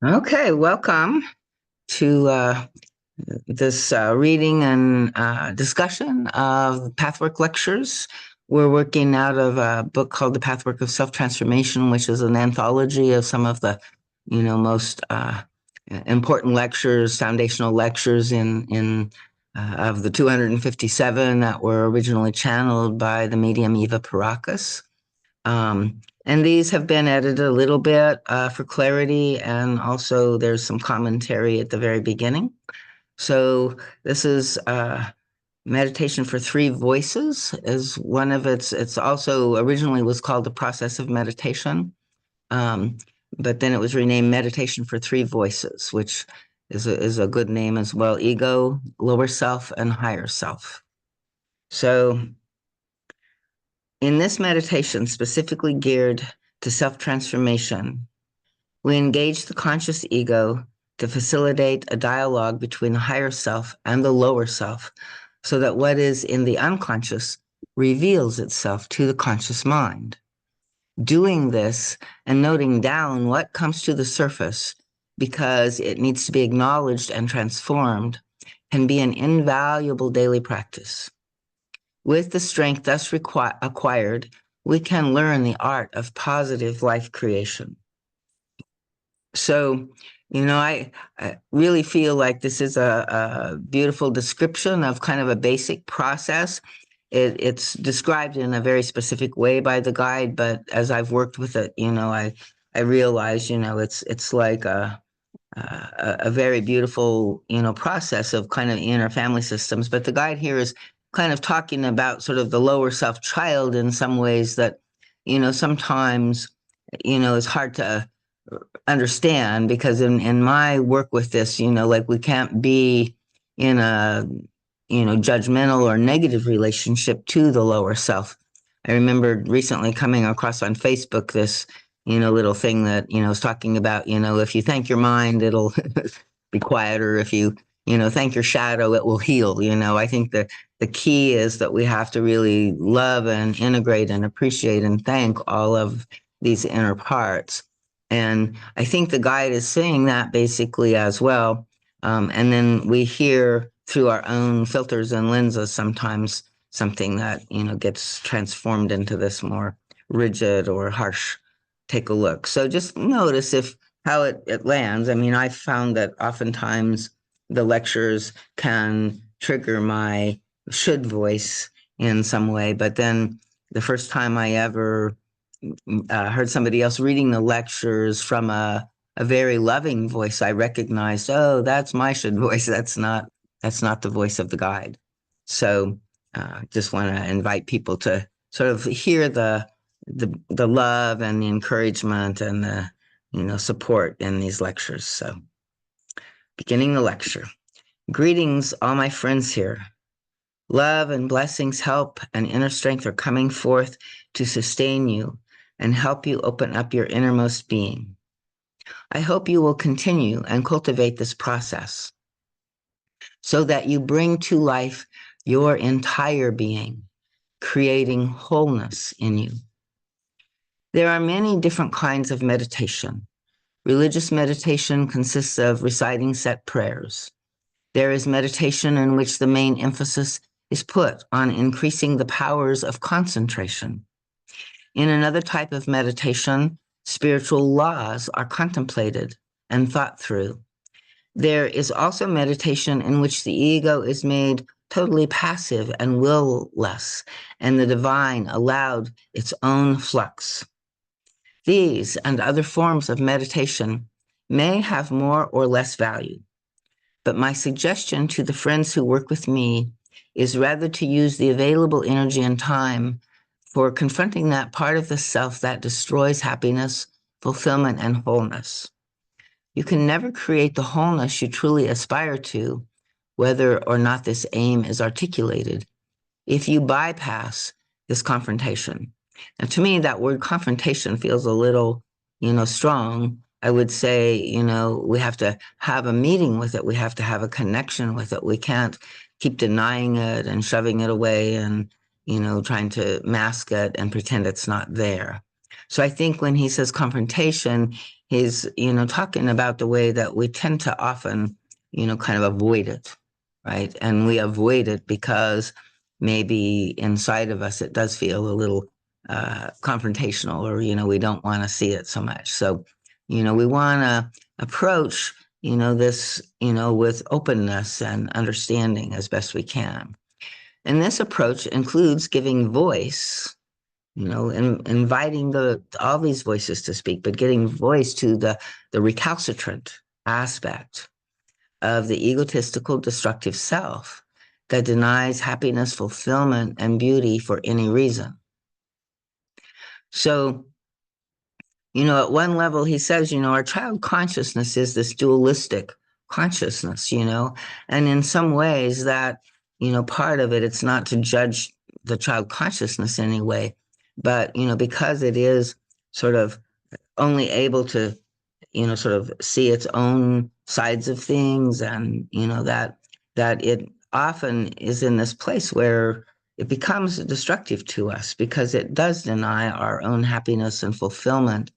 Okay, welcome to this reading and discussion of Pathwork lectures. We're working out of a book called The Pathwork of Self Transformation, which is an anthology of some of the, most important lectures, foundational lectures in of the 257 that were originally channeled by the medium Eva Pierrakos. And these have been edited a little bit for clarity, and also there's some commentary at the very beginning. So this is meditation for three voices is one of it's also originally was called the process of meditation, but then it was renamed meditation for three voices, which is a good name as well: ego, lower self, and higher self. So in this meditation, specifically geared to self-transformation, we engage the conscious ego to facilitate a dialogue between the higher self and the lower self, so that what is in the unconscious reveals itself to the conscious mind. Doing this and noting down what comes to the surface, because it needs to be acknowledged and transformed, can be an invaluable daily practice. With the strength thus acquired, we can learn the art of positive life creation. So, I really feel like this is a beautiful description of kind of a basic process. It's described in a very specific way by the guide, but as I've worked with it, I realize, it's like a very beautiful, process of kind of inner family systems. But the guide here is kind of talking about sort of the lower self child in some ways that, sometimes, is hard to understand, because in my work with this, like we can't be in a, judgmental or negative relationship to the lower self. I remember recently coming across on Facebook this, little thing that, is talking about, if you thank your mind, it'll be quieter. If you, thank your shadow, it will heal. I think that the key is that we have to really love and integrate and appreciate and thank all of these inner parts. And I think the guide is saying that basically as well. And then we hear through our own filters and lenses sometimes something that, gets transformed into this more rigid or harsh take a look. So just notice how it lands. I mean, I found that oftentimes the lectures can trigger my should voice in some way, but then the first time I ever heard somebody else reading the lectures from a very loving voice, I recognized, oh, that's my should voice. That's not the voice of the guide. So just want to invite people to sort of hear the love and the encouragement and the support in these lectures. So beginning the lecture. Greetings, all my friends here. Love and blessings, help and inner strength are coming forth to sustain you and help you open up your innermost being. I hope you will continue and cultivate this process so that you bring to life your entire being, creating wholeness in you. There are many different kinds of meditation. Religious meditation consists of reciting set prayers. There is meditation in which the main emphasis is put on increasing the powers of concentration. In another type of meditation, spiritual laws are contemplated and thought through. There is also meditation in which the ego is made totally passive and will-less, and the divine allowed its own flux. These and other forms of meditation may have more or less value, but my suggestion to the friends who work with me is rather to use the available energy and time for confronting that part of the self that destroys happiness, fulfillment, and wholeness. You can never create the wholeness you truly aspire to, whether or not this aim is articulated, if you bypass this confrontation. And to me, that word confrontation feels a little, strong. I would say, we have to have a meeting with it. We have to have a connection with it. We can't keep denying it and shoving it away and, trying to mask it and pretend it's not there. So I think when he says confrontation, he's, talking about the way that we tend to often, kind of avoid it, right? And we avoid it because maybe inside of us it does feel a little confrontational, or, we don't want to see it so much. So, we want to approach, this, with openness and understanding as best we can. And this approach includes giving voice, inviting all these voices to speak, but getting voice to the recalcitrant aspect of the egotistical, destructive self that denies happiness, fulfillment, and beauty for any reason. So, at one level, he says, our child consciousness is this dualistic consciousness, and in some ways that, part of it, it's not to judge the child consciousness in any way, but, because it is sort of only able to, sort of see its own sides of things, and, that it often is in this place where it becomes destructive to us because it does deny our own happiness and fulfillment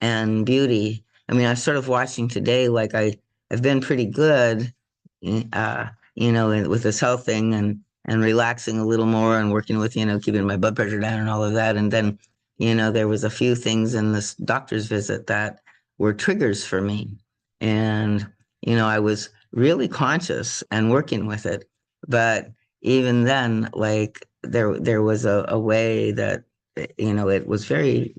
and beauty. I mean, I'm sort of watching today, like I've been pretty good, with this health thing, and relaxing a little more and working with, keeping my blood pressure down and all of that. And then, there was a few things in this doctor's visit that were triggers for me. And, I was really conscious and working with it. But even then, like there was a way that, it was very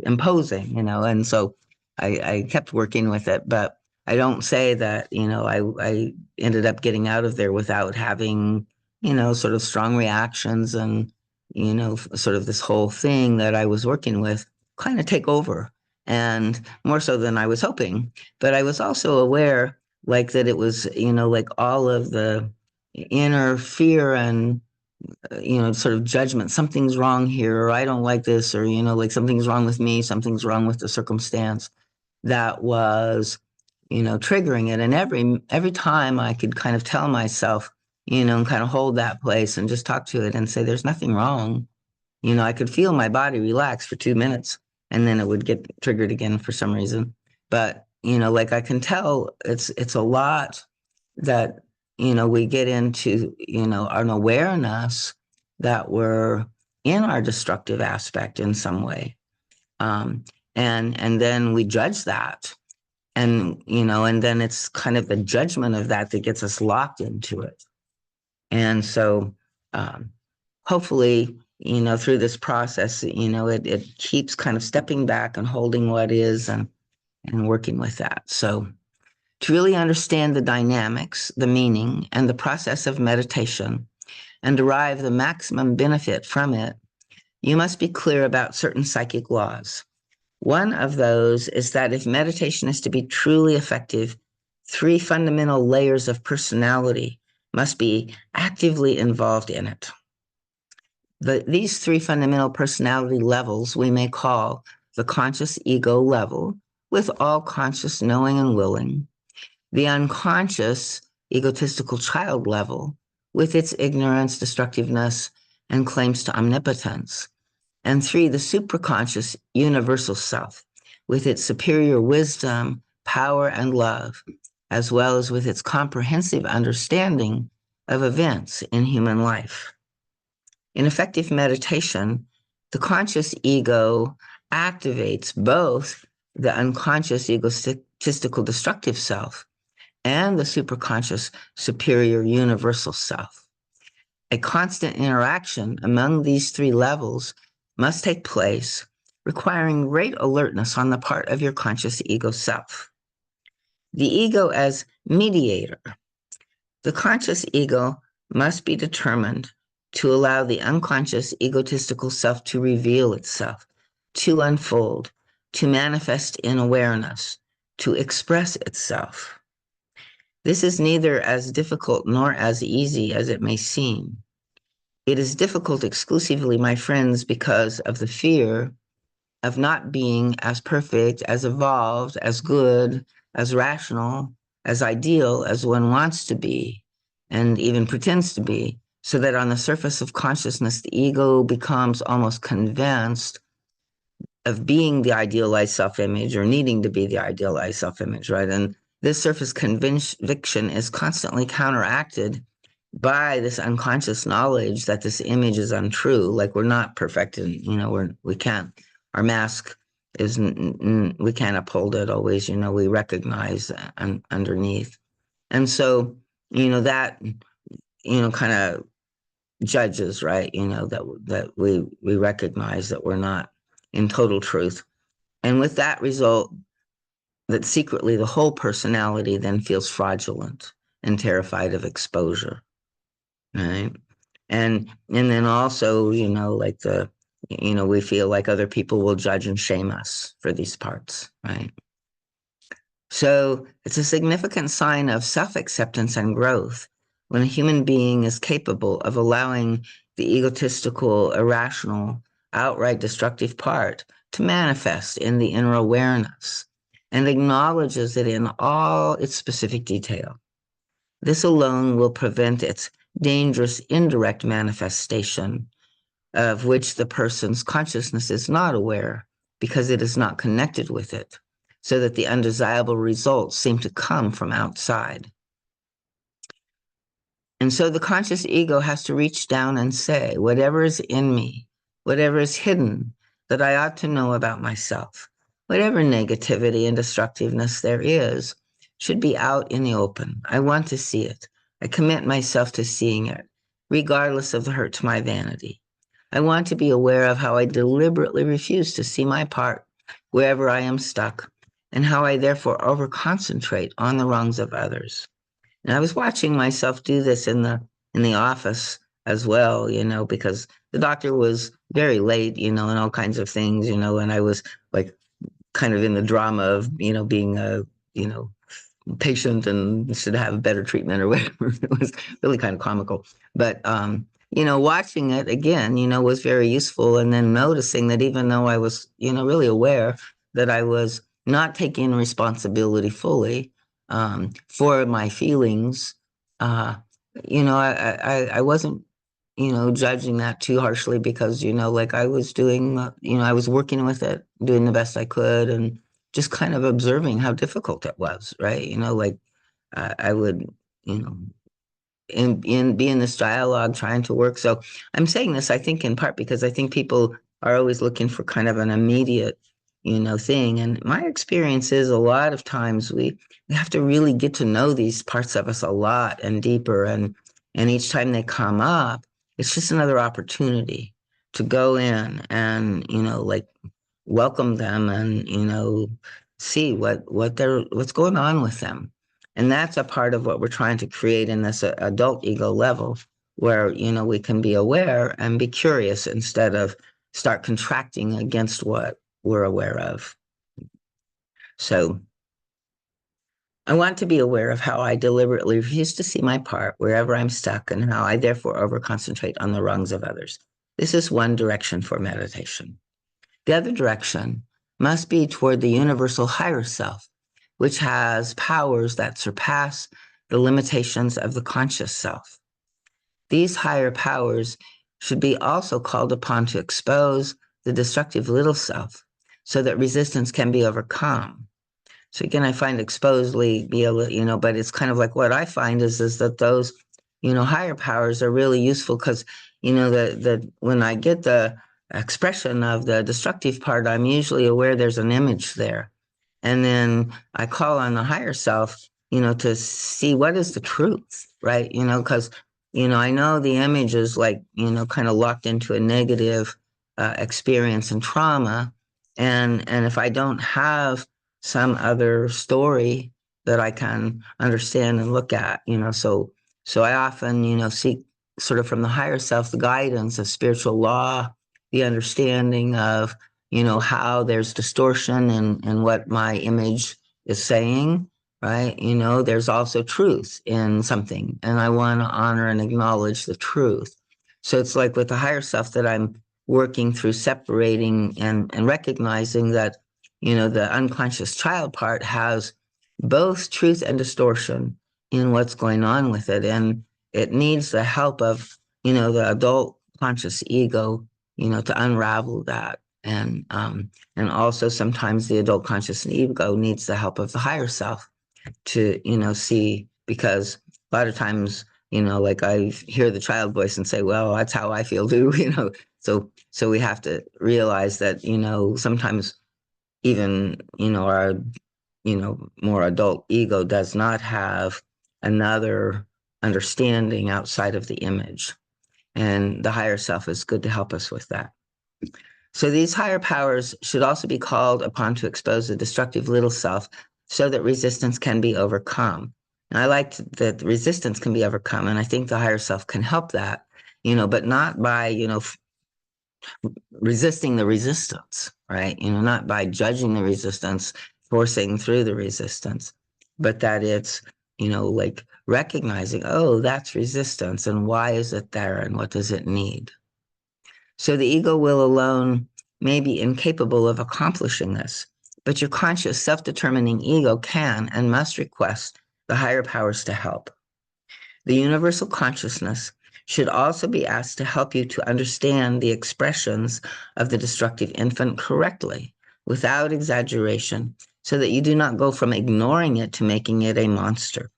imposing, and so I kept working with it. But I don't say that, I ended up getting out of there without having, sort of strong reactions, and, sort of this whole thing that I was working with kind of take over, and more so than I was hoping. But I was also aware, like, that it was, like all of the inner fear and, sort of judgment, something's wrong here, or I don't like this, or, like something's wrong with me, something's wrong with the circumstance that was, triggering it. And every time I could kind of tell myself, and kind of hold that place and just talk to it and say, there's nothing wrong. I could feel my body relax for 2 minutes, and then it would get triggered again for some reason. But, like I can tell it's a lot that, we get into, an awareness that we're in our destructive aspect in some way. And then we judge that. And, and then it's kind of the judgment of that gets us locked into it. And so, hopefully, through this process, it keeps kind of stepping back and holding what is, and working with that. So to really understand the dynamics, the meaning, and the process of meditation, and derive the maximum benefit from it, you must be clear about certain psychic laws. One of those is that if meditation is to be truly effective, 3 fundamental layers of personality must be actively involved in it. These 3 fundamental personality levels we may call the conscious ego level, with all conscious knowing and willing; the unconscious egotistical child level, with its ignorance, destructiveness, and claims to omnipotence; and 3, the supraconscious universal self, with its superior wisdom, power, and love, as well as with its comprehensive understanding of events in human life. In effective meditation, the conscious ego activates both the unconscious egotistical destructive self and the superconscious superior universal self. A constant interaction among these 3 levels must take place, requiring great alertness on the part of your conscious ego self. The ego as mediator. The conscious ego must be determined to allow the unconscious egotistical self to reveal itself, to unfold, to manifest in awareness, to express itself. This is neither as difficult nor as easy as it may seem. It is difficult exclusively, my friends, because of the fear of not being as perfect, as evolved, as good, as rational, as ideal as one wants to be, and even pretends to be, so that on the surface of consciousness, the ego becomes almost convinced of being the idealized self-image or needing to be the idealized self-image, right? And this surface conviction is constantly counteracted by this unconscious knowledge that this image is untrue. Like we're not perfect, and we can't. Our mask is we can't uphold it always. We recognize underneath, and so that kind of judges, right? That we recognize that we're not in total truth, and with that result, that secretly the whole personality then feels fraudulent and terrified of exposure, right? And then also, like we feel like other people will judge and shame us for these parts, right? So it's a significant sign of self-acceptance and growth when a human being is capable of allowing the egotistical, irrational, outright destructive part to manifest in the inner awareness and acknowledges it in all its specific detail. This alone will prevent its dangerous indirect manifestation, of which the person's consciousness is not aware because it is not connected with it, so that the undesirable results seem to come from outside. And so the conscious ego has to reach down and say, whatever is in me, whatever is hidden that I ought to know about myself, whatever negativity and destructiveness there is, should be out in the open. I want to see it. I commit myself to seeing it, regardless of the hurt to my vanity. I want to be aware of how I deliberately refuse to see my part wherever I am stuck, and how I therefore overconcentrate on the wrongs of others. And I was watching myself do this in the office as well, because the doctor was very late, and all kinds of things, and I was like kind of in the drama of, being a, patient and should have better treatment or whatever. It was really kind of comical. But watching it again, was very useful. And then noticing that even though I was, really aware that I was not taking responsibility fully for my feelings, I wasn't, judging that too harshly because, like I was doing, I was working with it, doing the best I could, and just kind of observing how difficult it was, right? Like I would, you know, be in this dialogue trying to work. So I'm saying this, I think, in part because I think people are always looking for kind of an immediate, thing. And my experience is a lot of times we have to really get to know these parts of us a lot and deeper. And each time they come up, it's just another opportunity to go in and, like welcome them and, see what's going on with them. And that's a part of what we're trying to create in this adult ego level where, we can be aware and be curious instead of start contracting against what we're aware of. So I want to be aware of how I deliberately refuse to see my part wherever I'm stuck and how I therefore overconcentrate on the wrongs of others. This is one direction for meditation. The other direction must be toward the universal higher self, which has powers that surpass the limitations of the conscious self. These higher powers should be also called upon to expose the destructive little self so that resistance can be overcome. So again, I find exposedly be able to, but it's kind of like what I find is that those, higher powers are really useful because, the when I get the expression of the destructive part, I'm usually aware there's an image there. And then I call on the higher self, to see what is the truth, right? Because, I know the image is like, kind of locked into a negative experience and trauma. And if I don't have some other story that I can understand and look at, so I often, seek sort of from the higher self, the guidance of spiritual law, the understanding of, how there's distortion in what my image is saying, right? There's also truth in something, and I want to honor and acknowledge the truth. So it's like with the higher self that I'm working through separating and recognizing that, the unconscious child part has both truth and distortion in what's going on with it. And it needs the help of, the adult conscious ego, to unravel that And also sometimes the adult conscious and ego needs the help of the higher self to, see, because a lot of times, like I hear the child voice and say, well, that's how I feel too, so we have to realize that, sometimes even, our, more adult ego does not have another understanding outside of the image. And the higher self is good to help us with that. So these higher powers should also be called upon to expose the destructive little self so that resistance can be overcome. And I like that resistance can be overcome, and I think the higher self can help that, but not by, resisting the resistance, right? Not by judging the resistance, forcing through the resistance, but that it's, like recognizing, oh, that's resistance, and why is it there, and what does it need? So the ego will alone may be incapable of accomplishing this, but your conscious, self-determining ego can and must request the higher powers to help. The universal consciousness should also be asked to help you to understand the expressions of the destructive infant correctly, without exaggeration, so that you do not go from ignoring it to making it a monster.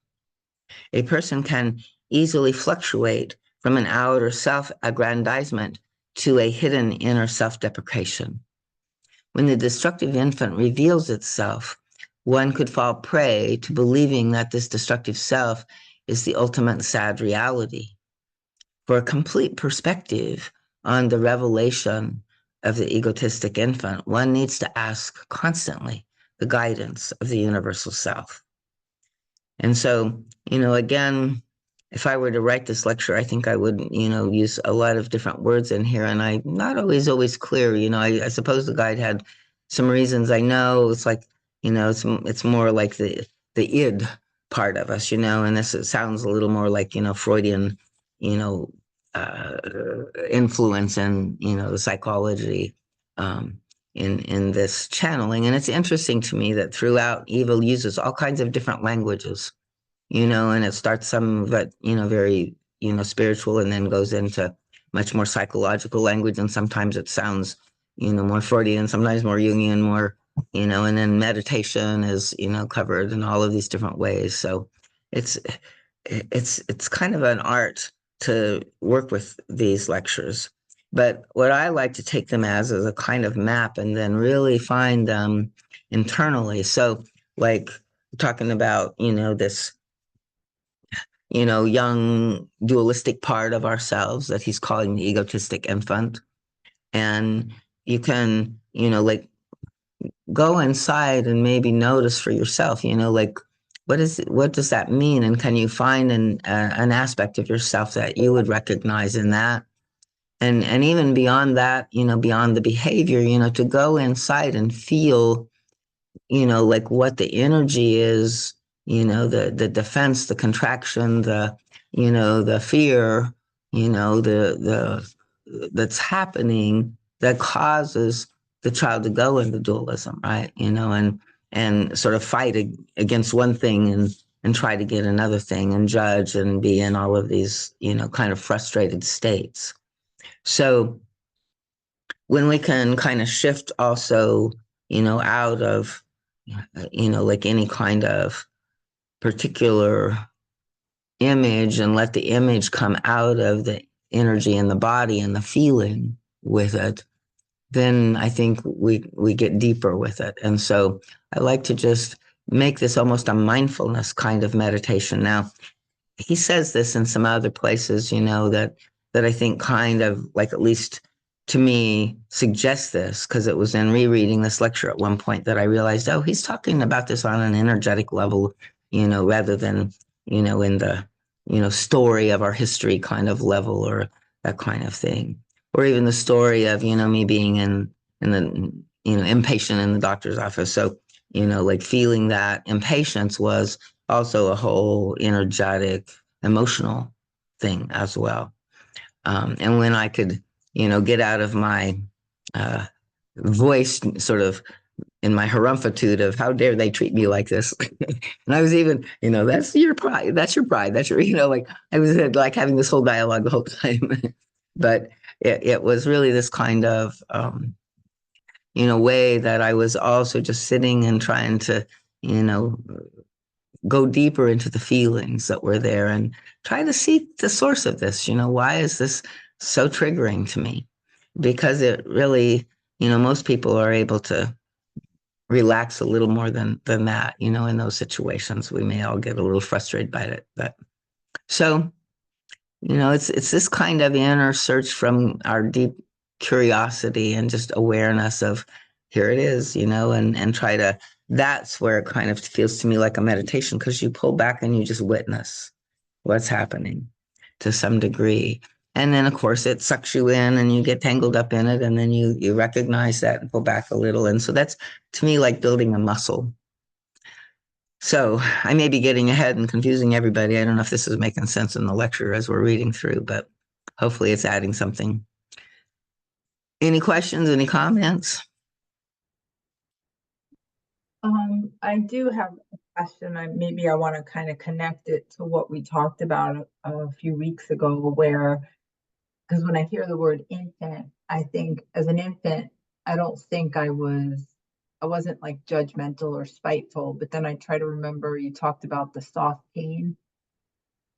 A person can easily fluctuate from an outer self-aggrandizement to a hidden inner self-deprecation. When the destructive infant reveals itself, one could fall prey to believing that this destructive self is the ultimate sad reality. For a complete perspective on the revelation of the egotistic infant, one needs to ask constantly the guidance of the universal self. And so, again, if I were to write this lecture, I think I would, use a lot of different words in here, and I'm not always clear. I suppose the guide had some reasons. I know it's like, it's more like the id part of us, and this it sounds a little more like, Freudian, you know, uh, influence and, the psychology in this channeling. And it's interesting to me that throughout, Eva uses all kinds of different languages, and it starts some of it, very, spiritual, and then goes into much more psychological language. And sometimes it sounds, more Freudian, sometimes more Jungian, more, and then meditation is, covered in all of these different ways. So it's, it's kind of an art to work with these lectures. But what I like to take them as is a kind of map and then really find them internally. So like talking about, this, young dualistic part of ourselves that he's calling the egotistic infant. And you can, like go inside and maybe notice for yourself, like what does that mean? And can you find an aspect of yourself that you would recognize in that? And even beyond that, beyond the behavior, to go inside and feel, like what the energy is, the defense, the contraction, the fear, the that's happening that causes the child to go into dualism, right? And sort of fight against one thing and try to get another thing and judge and be in all of these, kind of frustrated states. So when we can kind of shift also, out of, like any kind of particular image and let the image come out of the energy in the body and the feeling with it, then I think we get deeper with it. And so I like to just make this almost a mindfulness kind of meditation. Now, he says this in some other places, that I think kind of like, at least to me, suggests this, because it was in rereading this lecture at one point that I realized, oh, he's talking about this on an energetic level, rather than, in the, story of our history kind of level or that kind of thing. Or even the story of, me being in the, impatient in the doctor's office. So, like feeling that impatience was also a whole energetic, emotional thing as well. And when I could, get out of my voice sort of in my harumphitude of how dare they treat me like this. And I was even, that's your pride, that's your pride, that's your, like I was like having this whole dialogue the whole time. But it was really this kind of way that I was also just sitting and trying to, you know, go deeper into the feelings that were there and try to see the source of this. Why is this so triggering to me? Because it really, most people are able to relax a little more than that, in those situations. We may all get a little frustrated by it. But so, it's this kind of inner search from our deep curiosity and just awareness of here it is, and try to, that's where it kind of feels to me like a meditation, because you pull back and you just witness what's happening to some degree. And then of course it sucks you in and you get tangled up in it, and then you recognize that and pull back a little. And so that's, to me, like building a muscle. So I may be getting ahead and confusing everybody. I don't know if this is making sense in the lecture as we're reading through, but hopefully it's adding something. Any questions, any comments? I do have a question. Maybe I want to kind of connect it to what we talked about a few weeks ago, where, because when I hear the word infant, I think as an infant, I don't think I wasn't like judgmental or spiteful, but then I try to remember you talked about the soft pain.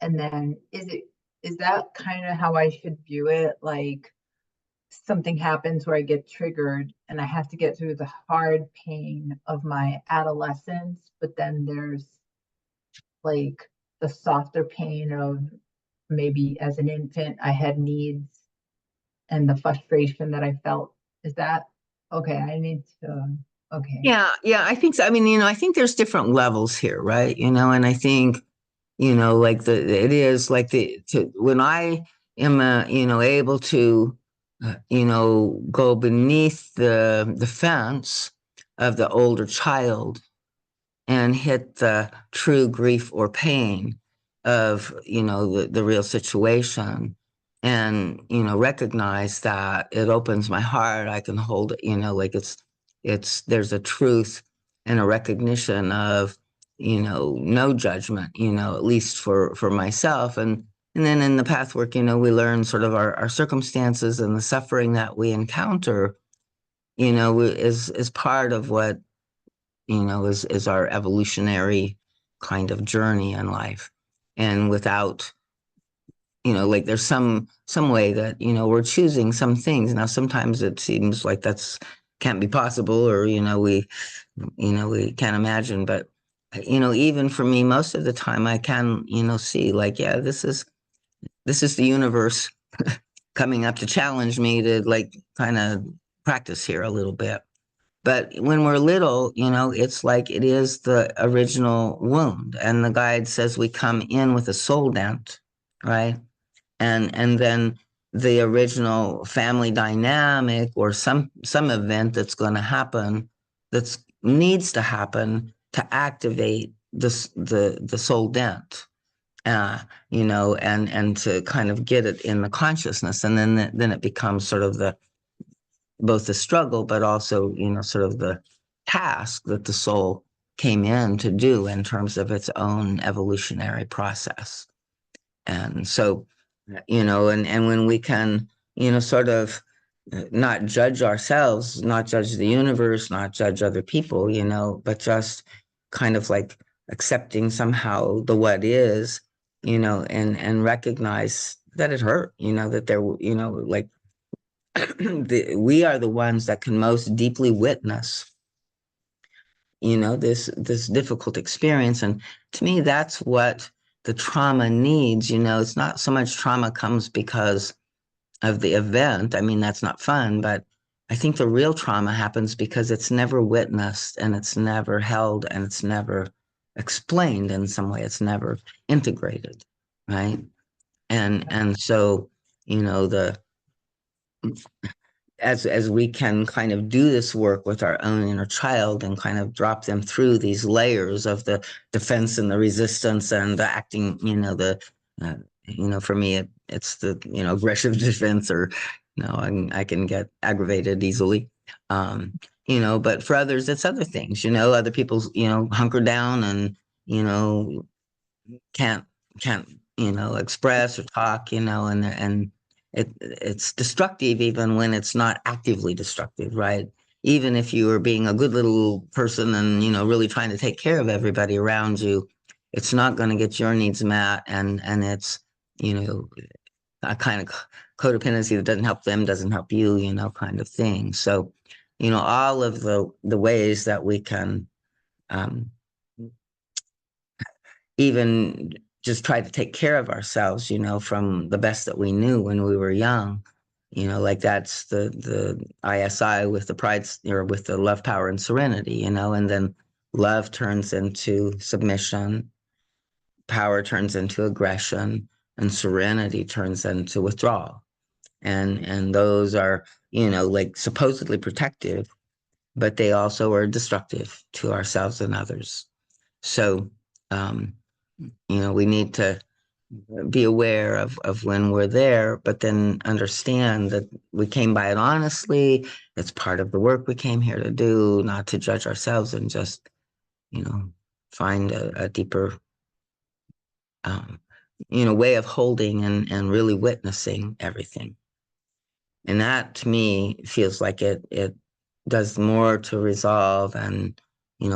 And then is that kind of how I should view it? Like something happens where I get triggered and I have to get through the hard pain of my adolescence, but then there's like the softer pain of maybe as an infant I had needs and the frustration that I felt. Is that okay? I need to, okay. Yeah, I think so. I mean, I think there's different levels here, right? And I think, like it is like when I am, able to, go beneath the fence of the older child and hit the true grief or pain of, the real situation, and, recognize that it opens my heart. I can hold it, like there's a truth and a recognition of, no judgment, at least for myself. And then in the path work, we learn sort of our circumstances and the suffering that we encounter, is part of what, is our evolutionary kind of journey in life. And without, like there's some way that, we're choosing some things. Now, sometimes it seems like that's can't be possible, or, we can't imagine. But, even for me, most of the time I can, see like, yeah, this is the universe coming up to challenge me to like kind of practice here a little bit. But when we're little, it's like it is the original wound. And the guide says we come in with a soul dent, right? And then the original family dynamic or some event that's going to happen, that needs to happen to activate the soul dent. And to kind of get it in the consciousness, and then it becomes sort of both the struggle, but also, sort of the task that the soul came in to do in terms of its own evolutionary process. And so, and when we can, sort of not judge ourselves, not judge the universe, not judge other people, but just kind of like accepting somehow the what is, and recognize that it hurt, that there, like we are the ones that can most deeply witness, this difficult experience. And to me, that's what the trauma needs. It's not so much trauma comes because of the event. I mean, that's not fun, but I think the real trauma happens because it's never witnessed, and it's never held, and it's never explained in some way. It's never integrated, right? And so, the as we can kind of do this work with our own inner child and kind of drop them through these layers of the defense and the resistance and the acting, uh, for me, it's the, aggressive defense, or, I can get aggravated easily. But for others, it's other things, other people, hunker down and, can't can't express or talk, and it's destructive even when it's not actively destructive, right? even if you are being a good little person and, really trying to take care of everybody around you, it's not going to get your needs met. And it's, a kind of codependency that doesn't help them, doesn't help you, kind of thing. So, all of the ways that we can, even just try to take care of ourselves, from the best that we knew when we were young. Like that's the ISI with the pride, or with the love, power, and serenity, and then love turns into submission, power turns into aggression, and serenity turns into withdrawal. And those are, like supposedly protective, but they also are destructive to ourselves and others. So, we need to be aware of when we're there, but then understand that we came by it honestly. It's part of the work we came here to do, not to judge ourselves, and just, find a deeper, way of holding and really witnessing everything. And that to me feels like it does more to resolve and,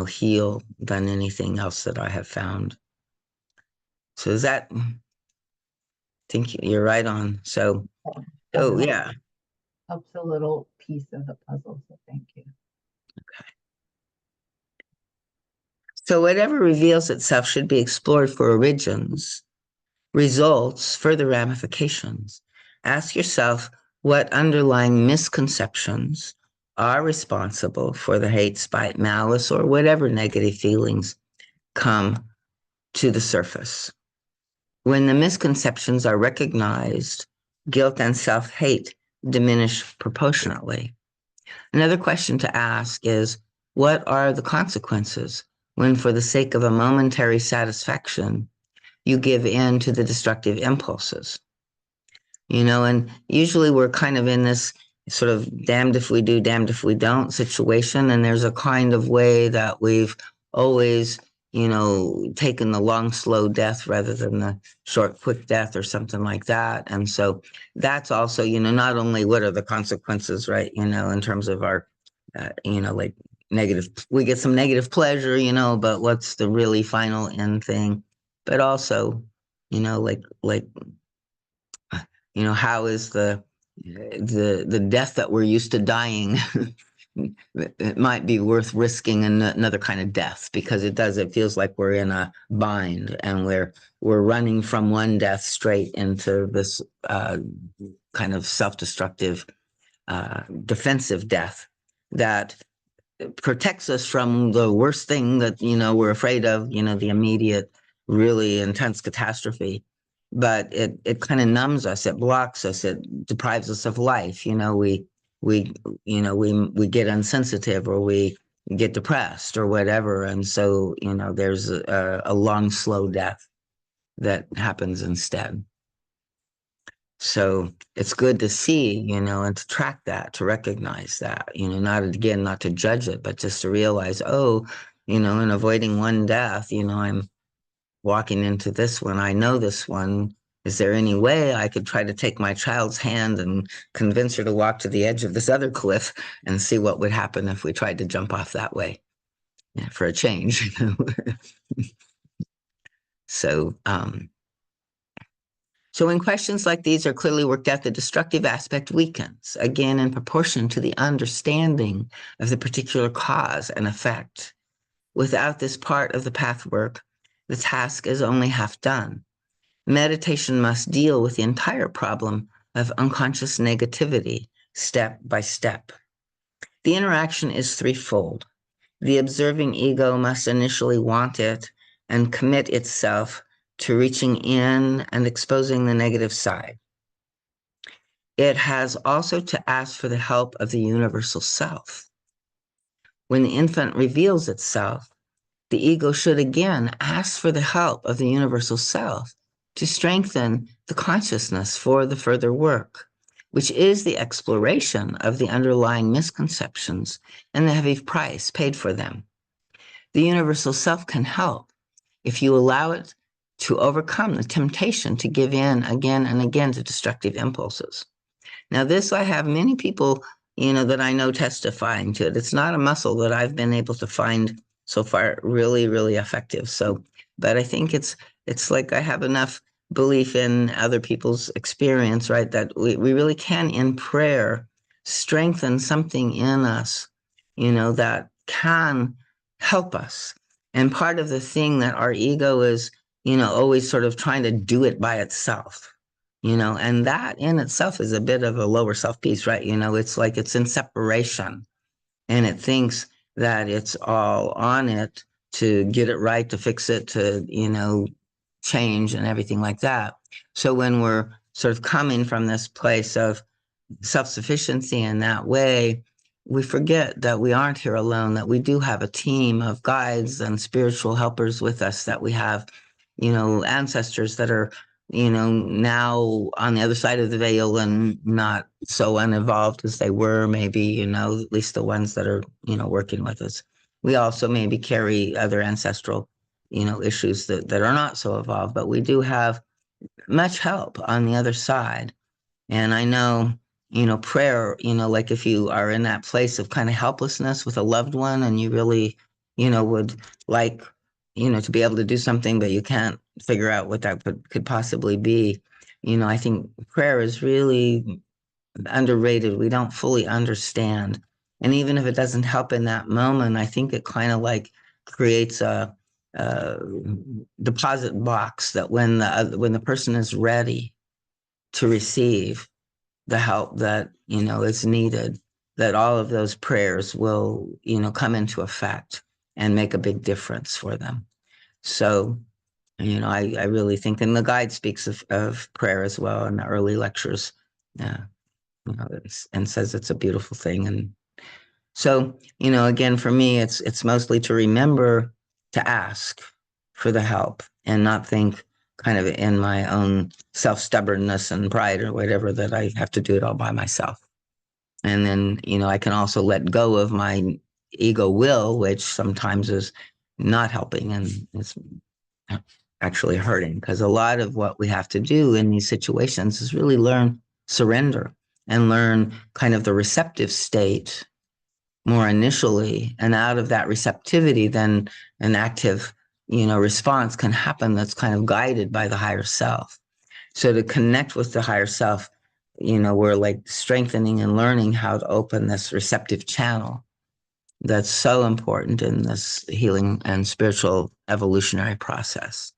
heal than anything else that I have found. So is that, I think you're right on. So, oh yeah. Helps a little piece of the puzzle, so thank you. So whatever reveals itself should be explored for origins, results, further ramifications. Ask yourself what underlying misconceptions are responsible for the hate, spite, malice, or whatever negative feelings come to the surface. When the misconceptions are recognized, guilt and self-hate diminish proportionately. Another question to ask is, what are the consequences when, for the sake of a momentary satisfaction, you give in to the destructive impulses? And usually we're kind of in this sort of damned if we do, damned if we don't situation. And there's a kind of way that we've always, taken the long, slow death rather than the short, quick death or something like that. And so that's also, not only what are the consequences, right, in terms of our, like negative, we get some negative pleasure, but what's the really final end thing? But also, like how is the death that we're used to dying? It might be worth risking another kind of death, because it feels like we're in a bind and we're running from one death straight into this kind of self-destructive defensive death that protects us from the worst thing that we're afraid of, the immediate really intense catastrophe. But it kind of numbs us, it blocks us, it deprives us of life. We get insensitive, or we get depressed or whatever. And so, there's a long, slow death that happens instead. So it's good to see, and to track that, to recognize that, not to judge it, but just to realize, oh, in avoiding one death, I'm walking into this one. I know this one. Is there any way I could try to take my child's hand and convince her to walk to the edge of this other cliff and see what would happen if we tried to jump off that way? Yeah, for a change. So, so when questions like these are clearly worked out, the destructive aspect weakens, again, in proportion to the understanding of the particular cause and effect. Without this part of the path work, the task is only half done. Meditation must deal with the entire problem of unconscious negativity, step by step. The interaction is threefold. The observing ego must initially want it and commit itself to reaching in and exposing the negative side. It has also to ask for the help of the universal self. When the infant reveals itself, the ego should again ask for the help of the universal self to strengthen the consciousness for the further work, which is the exploration of the underlying misconceptions and the heavy price paid for them. The universal self can help if you allow it to overcome the temptation to give in again and again to destructive impulses. Now, this I have many people that I know testifying to it. It's not a muscle that I've been able to find so far really, really effective. So, but I think it's like I have enough belief in other people's experience, right? That we really can, in prayer, strengthen something in us, that can help us. And part of the thing that our ego is, always sort of trying to do it by itself, and that in itself is a bit of a lower self piece, right? It's like it's in separation and it thinks that it's all on it to get it right, to fix it, to, change and everything like that. So when we're sort of coming from this place of self-sufficiency in that way, we forget that we aren't here alone, that we do have a team of guides and spiritual helpers with us, that we have, ancestors that are, now on the other side of the veil and not so unevolved as they were, maybe, at least the ones that are, working with us. We also maybe carry other ancestral, issues that are not so evolved, but we do have much help on the other side. And I know, prayer, like if you are in that place of kind of helplessness with a loved one and you really, would like, to be able to do something, but you can't figure out what that could possibly be. I think prayer is really underrated. We don't fully understand. And even if it doesn't help in that moment, I think it kind of like creates a deposit box that when the person is ready to receive the help that is needed, that all of those prayers will come into effect and make a big difference for them. So I really think, and the guide speaks of prayer as well in the early lectures, uh, and says it's a beautiful thing. And so again, for me, it's mostly to remember to ask for the help and not think kind of in my own self-stubbornness and pride or whatever that I have to do it all by myself. And then, I can also let go of my ego will, which sometimes is not helping and it's actually hurting, because a lot of what we have to do in these situations is really learn surrender and learn kind of the receptive state more initially. And out of that receptivity, then an active, response can happen that's kind of guided by the higher self. So to connect with the higher self, we're like strengthening and learning how to open this receptive channel that's so important in this healing and spiritual evolutionary process.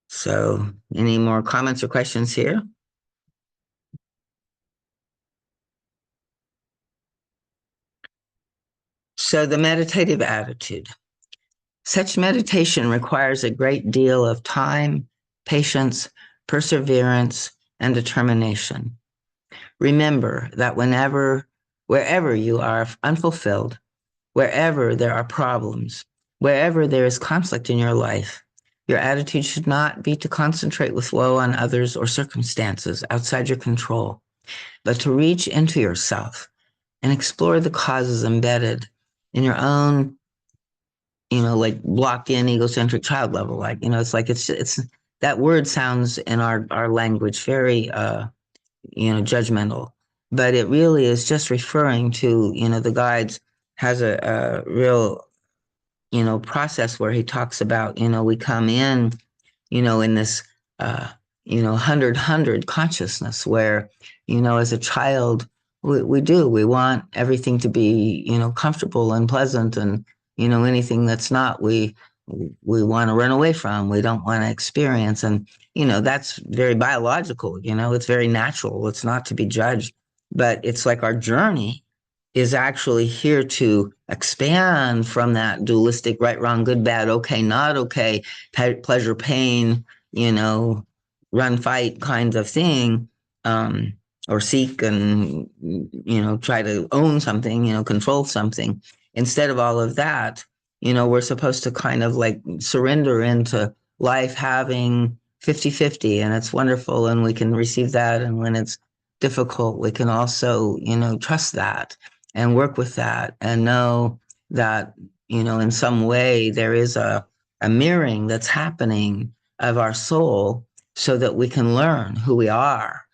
So any more comments or questions here? So the meditative attitude. Such meditation requires a great deal of time, patience, perseverance, and determination. Remember that wherever you are unfulfilled, wherever there are problems, wherever there is conflict in your life, your attitude should not be to concentrate with woe on others or circumstances outside your control, but to reach into yourself and explore the causes embedded in your own, like blocked in egocentric child level. Like, it's like, it's that word sounds in our language very, judgmental, but it really is just referring to, the guides has a real, process where he talks about, we come in this, 100 consciousness where, as a child, we want everything to be, comfortable and pleasant, and, anything that's not, we want to run away from, we don't want to experience. And, that's very biological, it's very natural. It's not to be judged, but it's like our journey is actually here to expand from that dualistic right, wrong, good, bad, okay, not okay, pleasure, pain, run, fight kinds of thing, or seek and, try to own something, control something. Instead of all of that, we're supposed to kind of like surrender into life having 50-50, and it's wonderful and we can receive that. And when it's difficult, we can also, trust that and work with that and know that, in some way there is a mirroring that's happening of our soul so that we can learn who we are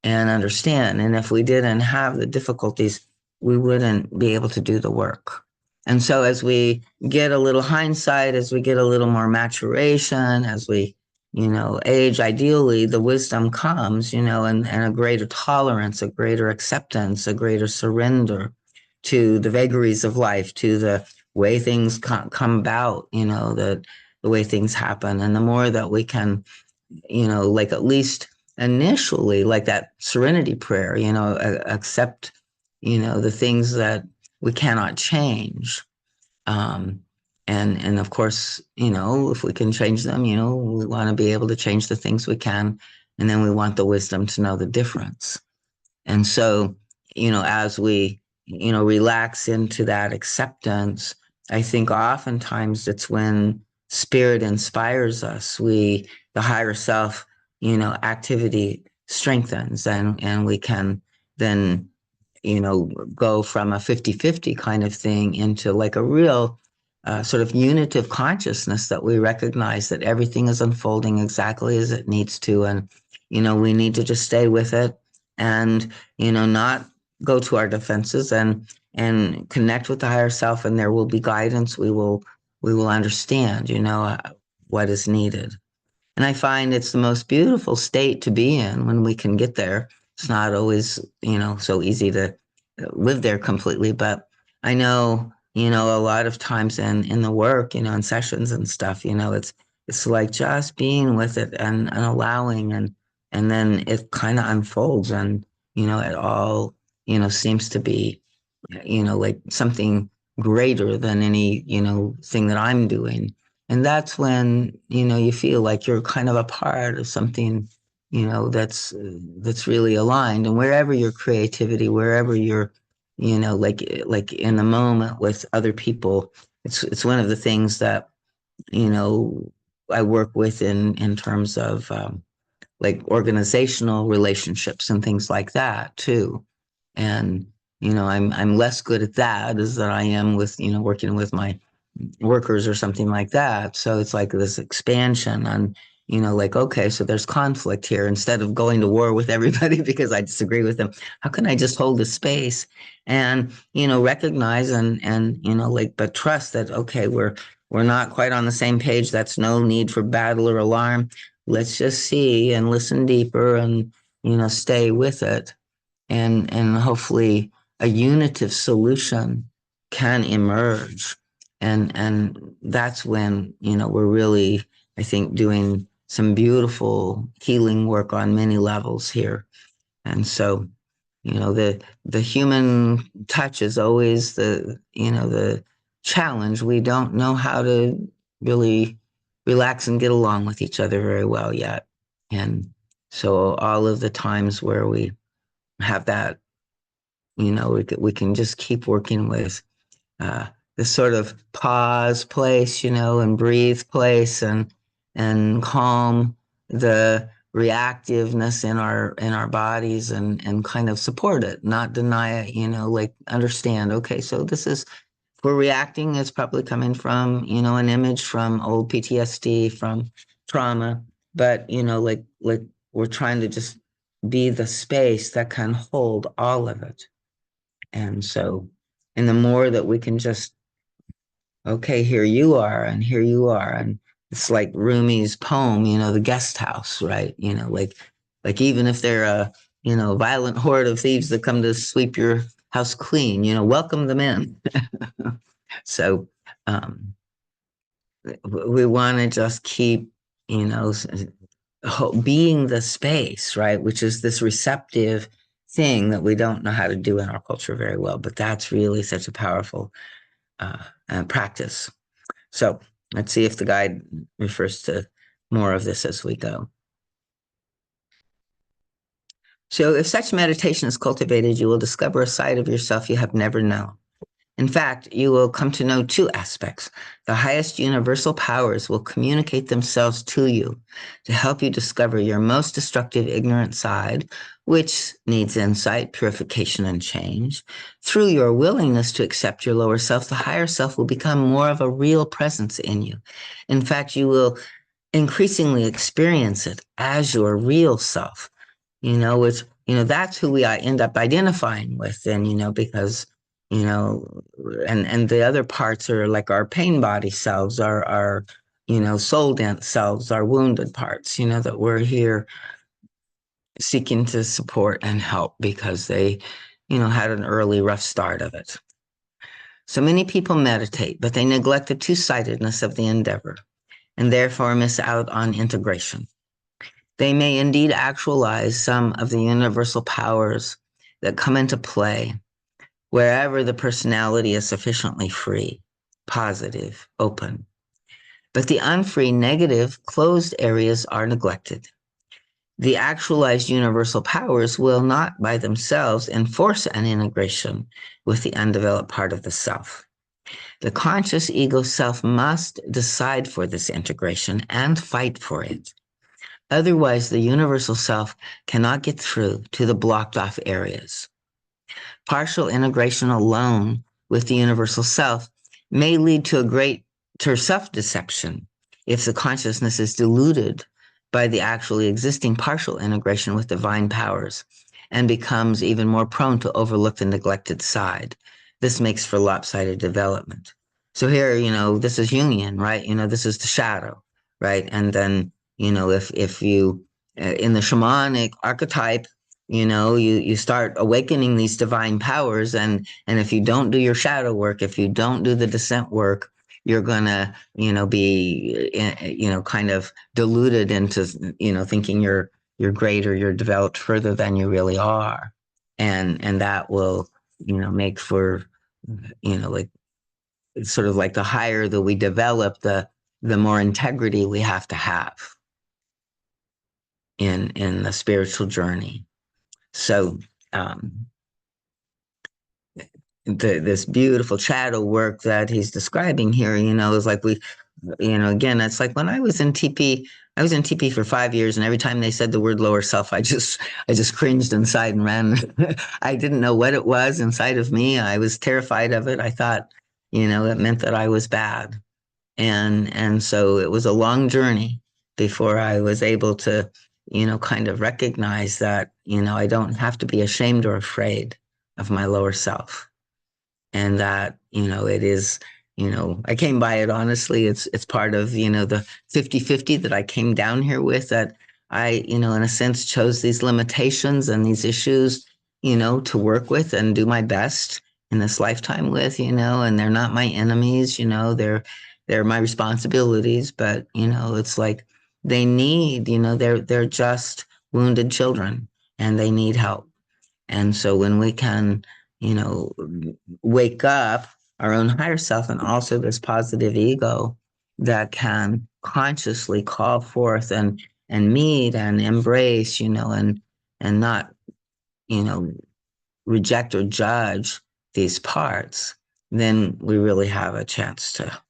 and understand. And if we didn't have the difficulties, we wouldn't be able to do the work. And so as we get a little hindsight, as we get a little more maturation, as we, age, ideally, the wisdom comes, and a greater tolerance, a greater acceptance, a greater surrender to the vagaries of life, to the way things come about, the way things happen. And the more that we can, like at least initially, like that serenity prayer, accept, the things that we cannot change. Um, and of course, if we can change them, we want to be able to change the things we can. And then we want the wisdom to know the difference. And so, as we, relax into that acceptance, I think oftentimes it's when spirit inspires us, the higher self, activity strengthens, and we can then, go from a 50-50 kind of thing into like a real sort of unitive consciousness that we recognize that everything is unfolding exactly as it needs to. And, we need to just stay with it and, not go to our defenses and connect with the higher self, and there will be guidance. We will understand, what is needed. And I find it's the most beautiful state to be in when we can get there. It's not always, so easy to live there completely, but I know, a lot of times in the work, in sessions and stuff, it's like just being with it and allowing, and then it kind of unfolds, and, it all, seems to be, like something greater than any, thing that I'm doing. And that's when, you feel like you're kind of a part of something, that's really aligned. And wherever your creativity, wherever you're, like in the moment with other people, it's one of the things that, I work with in terms of like organizational relationships and things like that too. And, I'm less good at that as that I am with, working with my workers or something like that. So it's like this expansion on, like, okay, so there's conflict here. Instead of going to war with everybody because I disagree with them, how can I just hold the space and, recognize and, like, but trust that, okay, we're not quite on the same page. That's no need for battle or alarm. Let's just see and listen deeper and, stay with it. And hopefully a unitive solution can emerge. And that's when, we're really, I think, doing some beautiful healing work on many levels here. And so, the human touch is always the challenge. We don't know how to really relax and get along with each other very well yet. And so all of the times where we have that, we can just keep working with uh, this sort of pause place, and breathe place, and calm the reactiveness in our bodies, and kind of support it, not deny it, like understand, okay, so this is, if we're reacting, it's probably coming from, an image from old PTSD, from trauma, but, like we're trying to just be the space that can hold all of it. And so, and the more that we can just, okay, here you are, and here you are. And it's like Rumi's poem, the guest house, right? Like even if they're a, violent horde of thieves that come to sweep your house clean, welcome them in. So, we want to just keep, being the space, right? Which is this receptive thing that we don't know how to do in our culture very well, but that's really such a powerful practice. So let's see if the guide refers to more of this as we go. So if such meditation is cultivated, you will discover a side of yourself you have never known. In fact, you will come to know two aspects. The highest universal powers will communicate themselves to you to help you discover your most destructive, ignorant side, which needs insight, purification, and change. Through your willingness to accept your lower self, the higher self will become more of a real presence in you. In fact, you will increasingly experience it as your real self, which that's who we end up identifying with. And, because, and the other parts are like our pain body selves, our soul dense selves, our wounded parts, that we're here seeking to support and help because they, had an early rough start of it. So many people meditate, but they neglect the two-sidedness of the endeavor and therefore miss out on integration. They may indeed actualize some of the universal powers that come into play wherever the personality is sufficiently free, positive, open. But the unfree, negative, closed areas are neglected. The actualized universal powers will not by themselves enforce an integration with the undeveloped part of the self. The conscious ego self must decide for this integration and fight for it. Otherwise, the universal self cannot get through to the blocked off areas. Partial integration alone with the universal self may lead to a greater self-deception if the consciousness is diluted by the actually existing partial integration with divine powers and becomes even more prone to overlook the neglected side. This makes for lopsided development. So here, this is Jungian, right? This is the shadow, right? And then, if you, in the shamanic archetype, you start awakening these divine powers, and if you don't do your shadow work, if you don't do the descent work, you're gonna be kind of deluded into thinking you're greater, you're developed further than you really are, and that will make for like sort of like the higher that we develop, the more integrity we have to have in the spiritual journey. So this beautiful shadow work that he's describing here, is like again, it's like when I was in TP for 5 years, and every time they said the word lower self, I just cringed inside and ran. I didn't know what it was inside of me. I was terrified of it. I thought, it meant that I was bad. And so it was a long journey before I was able to, kind of recognize that, I don't have to be ashamed or afraid of my lower self. And that, it is, I came by it honestly. It's part of, the 50-50 that I came down here with, that I, in a sense, chose these limitations and these issues, to work with and do my best in this lifetime with, and they're not my enemies, they're my responsibilities, but, it's like they need, they're just wounded children and they need help. And so when we can, wake up our own higher self and also this positive ego that can consciously call forth and meet and embrace, and not, reject or judge these parts, then we really have a chance to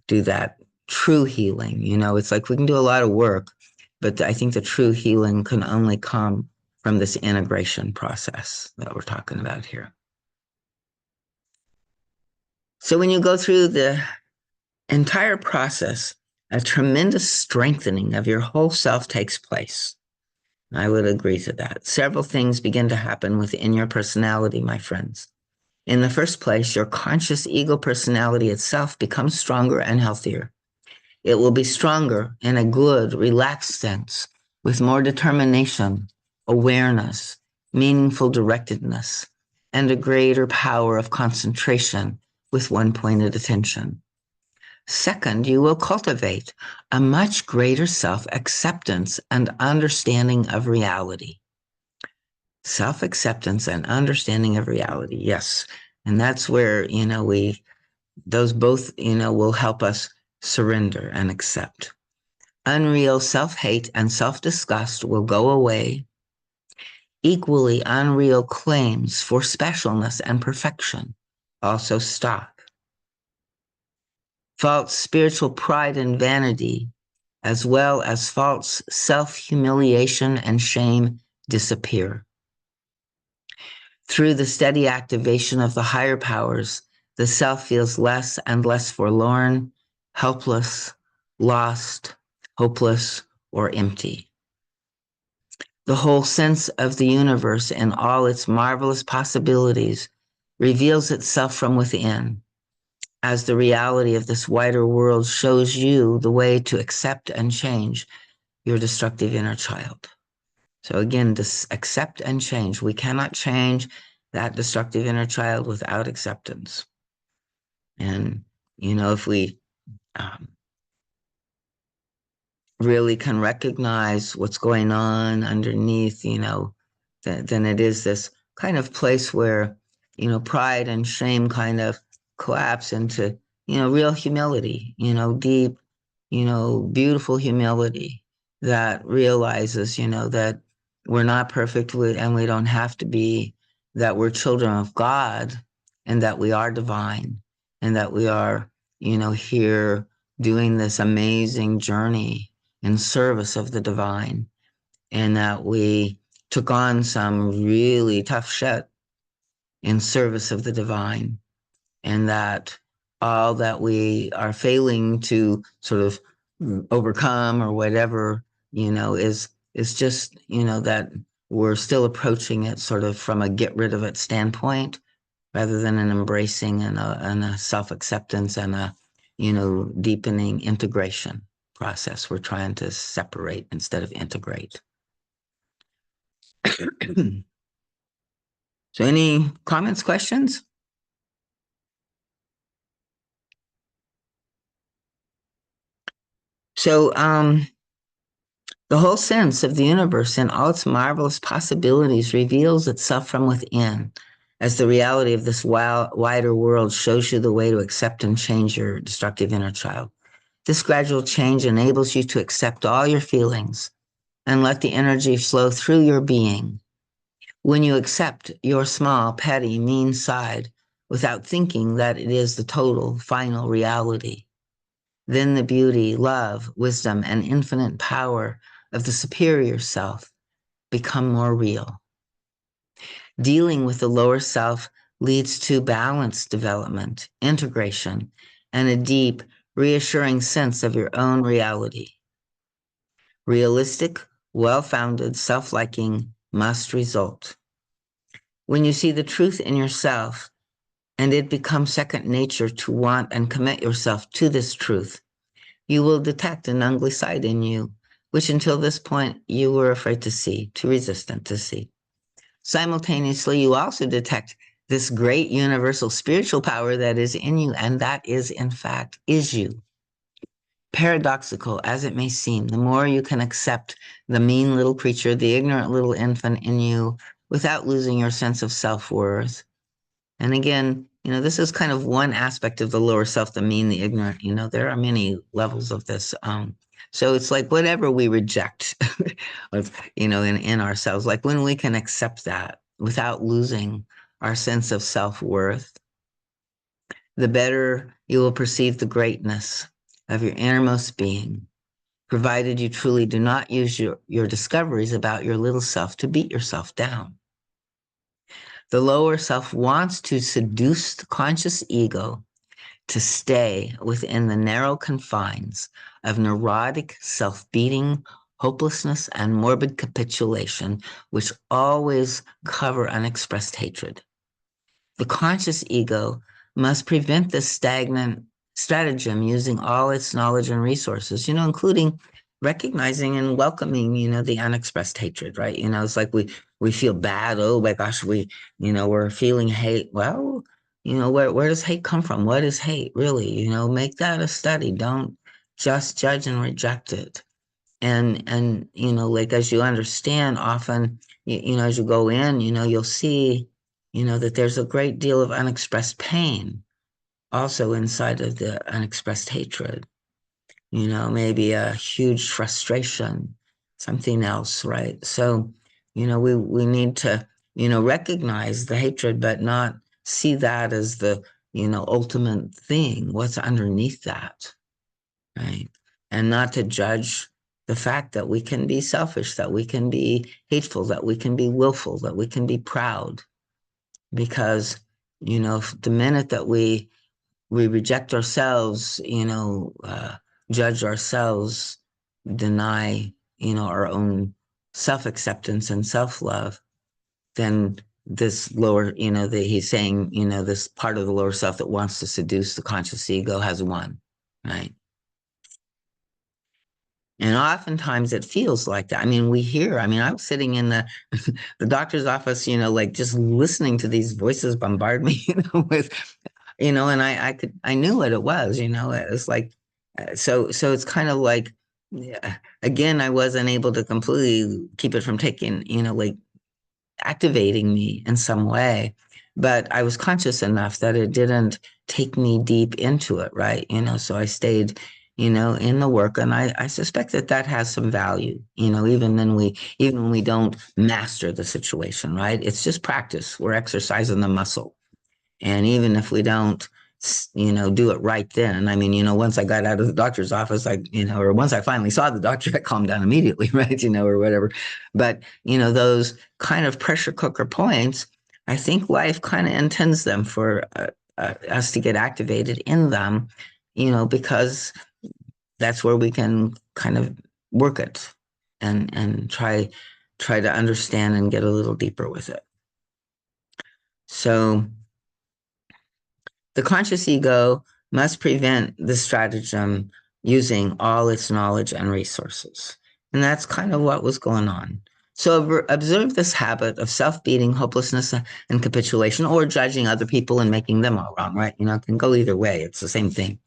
do that true healing. It's like we can do a lot of work, but I think the true healing can only come from this integration process that we're talking about here. So when you go through the entire process, a tremendous strengthening of your whole self takes place. I would agree to that. Several things begin to happen within your personality, my friends. In the first place, your conscious ego personality itself becomes stronger and healthier. It will be stronger in a good, relaxed sense, with more determination, awareness, meaningful directedness, and a greater power of concentration with one-pointed attention. Second, you will cultivate a much greater self-acceptance and understanding of reality. Self-acceptance and understanding of reality, yes. And that's where, those both, will help us surrender and accept. Unreal self-hate and self-disgust will go away. Equally unreal claims for specialness and perfection also stop. False spiritual pride and vanity, as well as false self-humiliation and shame, disappear. Through the steady activation of the higher powers, the self feels less and less forlorn, helpless, lost, hopeless, or empty. The whole sense of the universe and all its marvelous possibilities reveals itself from within, as the reality of this wider world shows you the way to accept and change your destructive inner child. So again, this accept and change. We cannot change that destructive inner child without acceptance. And, if we um, really can recognize what's going on underneath, then it is this kind of place where, pride and shame kind of collapse into, real humility, deep, beautiful humility that realizes, that we're not perfect and we don't have to be, that we're children of God and that we are divine and that we are, here doing this amazing journey in service of the divine, and that we took on some really tough shit in service of the divine, and that all that we are failing to sort of overcome or whatever, is just, that we're still approaching it sort of from a get rid of it standpoint rather than an embracing and a self-acceptance and a, deepening integration process. We're trying to separate instead of integrate. So any comments, questions? So the whole sense of the universe and all its marvelous possibilities reveals itself from within, as the reality of this wider world shows you the way to accept and change your destructive inner child. This gradual change enables you to accept all your feelings and let the energy flow through your being. When you accept your small, petty, mean side without thinking that it is the total, final reality, then the beauty, love, wisdom, and infinite power of the superior self become more real. Dealing with the lower self leads to balanced development, integration, and a deep, reassuring sense of your own reality. Realistic, well-founded self-liking must result. When you see the truth in yourself, and it becomes second nature to want and commit yourself to this truth, you will detect an ugly side in you, which until this point you were afraid to see, too resistant to see. Simultaneously, you also detect this great universal spiritual power that is in you, and that is, in fact, is you. Paradoxical as it may seem, the more you can accept the mean little creature, the ignorant little infant in you, without losing your sense of self-worth. And again, this is kind of one aspect of the lower self, the mean, the ignorant. There are many levels of this. So it's like whatever we reject, in ourselves, like when we can accept that without losing our sense of self-worth, the better you will perceive the greatness of your innermost being, provided you truly do not use your discoveries about your little self to beat yourself down. The lower self wants to seduce the conscious ego to stay within the narrow confines of neurotic self-beating, hopelessness, and morbid capitulation, which always cover unexpressed hatred. The conscious ego must prevent this stagnant stratagem using all its knowledge and resources, including recognizing and welcoming, the unexpressed hatred, right? It's like we feel bad. Oh my gosh, we're feeling hate. Well, where does hate come from? What is hate really? Make that a study. Don't just judge and reject it. And like as you understand, often, as you go in, you'll see, that there's a great deal of unexpressed pain also inside of the unexpressed hatred. Maybe a huge frustration, something else, right? So, we need to, recognize the hatred, but not see that as the, ultimate thing, what's underneath that, right? And not to judge the fact that we can be selfish, that we can be hateful, that we can be willful, that we can be proud. Because, the minute that we reject ourselves, judge ourselves, deny, our own self-acceptance and self-love, then this lower, he's saying, this part of the lower self that wants to seduce the conscious ego has won, right? And oftentimes it feels like that. I mean, I was sitting in the the doctor's office, like just listening to these voices bombard me, with, and I knew what it was, it was like, so it's kind of like, yeah, again, I wasn't able to completely keep it from taking, like activating me in some way, but I was conscious enough that it didn't take me deep into it, right? So I stayed, in the work, and I suspect that has some value, even when we don't master the situation, right? It's just practice. We're exercising the muscle. And even if we don't, do it right then. I mean, once I got out of the doctor's office, or once I finally saw the doctor, I calmed down immediately, right? Or whatever. But, those kind of pressure cooker points, I think life kind of intends them for us to get activated in them, because that's where we can kind of work it and try to understand and get a little deeper with it. So the conscious ego must prevent the stratagem using all its knowledge and resources. And that's kind of what was going on. So observe this habit of self-beating, hopelessness, and capitulation, or judging other people and making them all wrong, right? It can go either way. It's the same thing.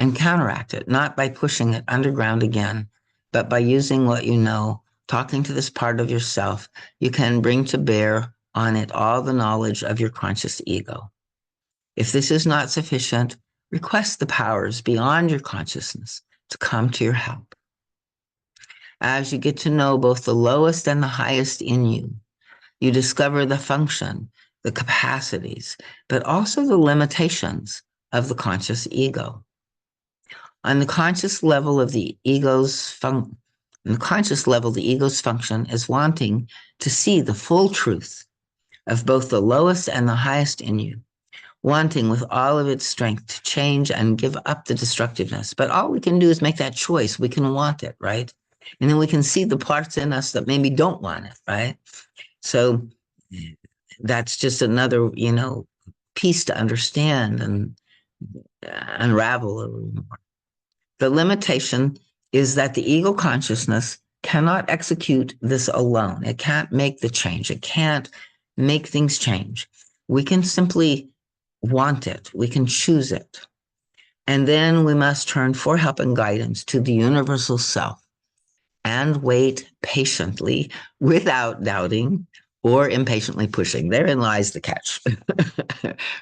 And counteract it, not by pushing it underground again, but by using what you know, talking to this part of yourself. You can bring to bear on it all the knowledge of your conscious ego. If this is not sufficient, request the powers beyond your consciousness to come to your help. As you get to know both the lowest and the highest in you, you discover the function, the capacities, but also the limitations of the conscious ego. On the conscious level of the ego's function is wanting to see the full truth of both the lowest and the highest in you, wanting with all of its strength to change and give up the destructiveness. But all we can do is make that choice. We can want it, right? And then we can see the parts in us that maybe don't want it, right? So that's just another, piece to understand and unravel a little more. The limitation is that the ego consciousness cannot execute this alone. It can't make the change. It can't make things change. We can simply want it. We can choose it. And then we must turn for help and guidance to the universal self and wait patiently without doubting or impatiently pushing. Therein lies the catch,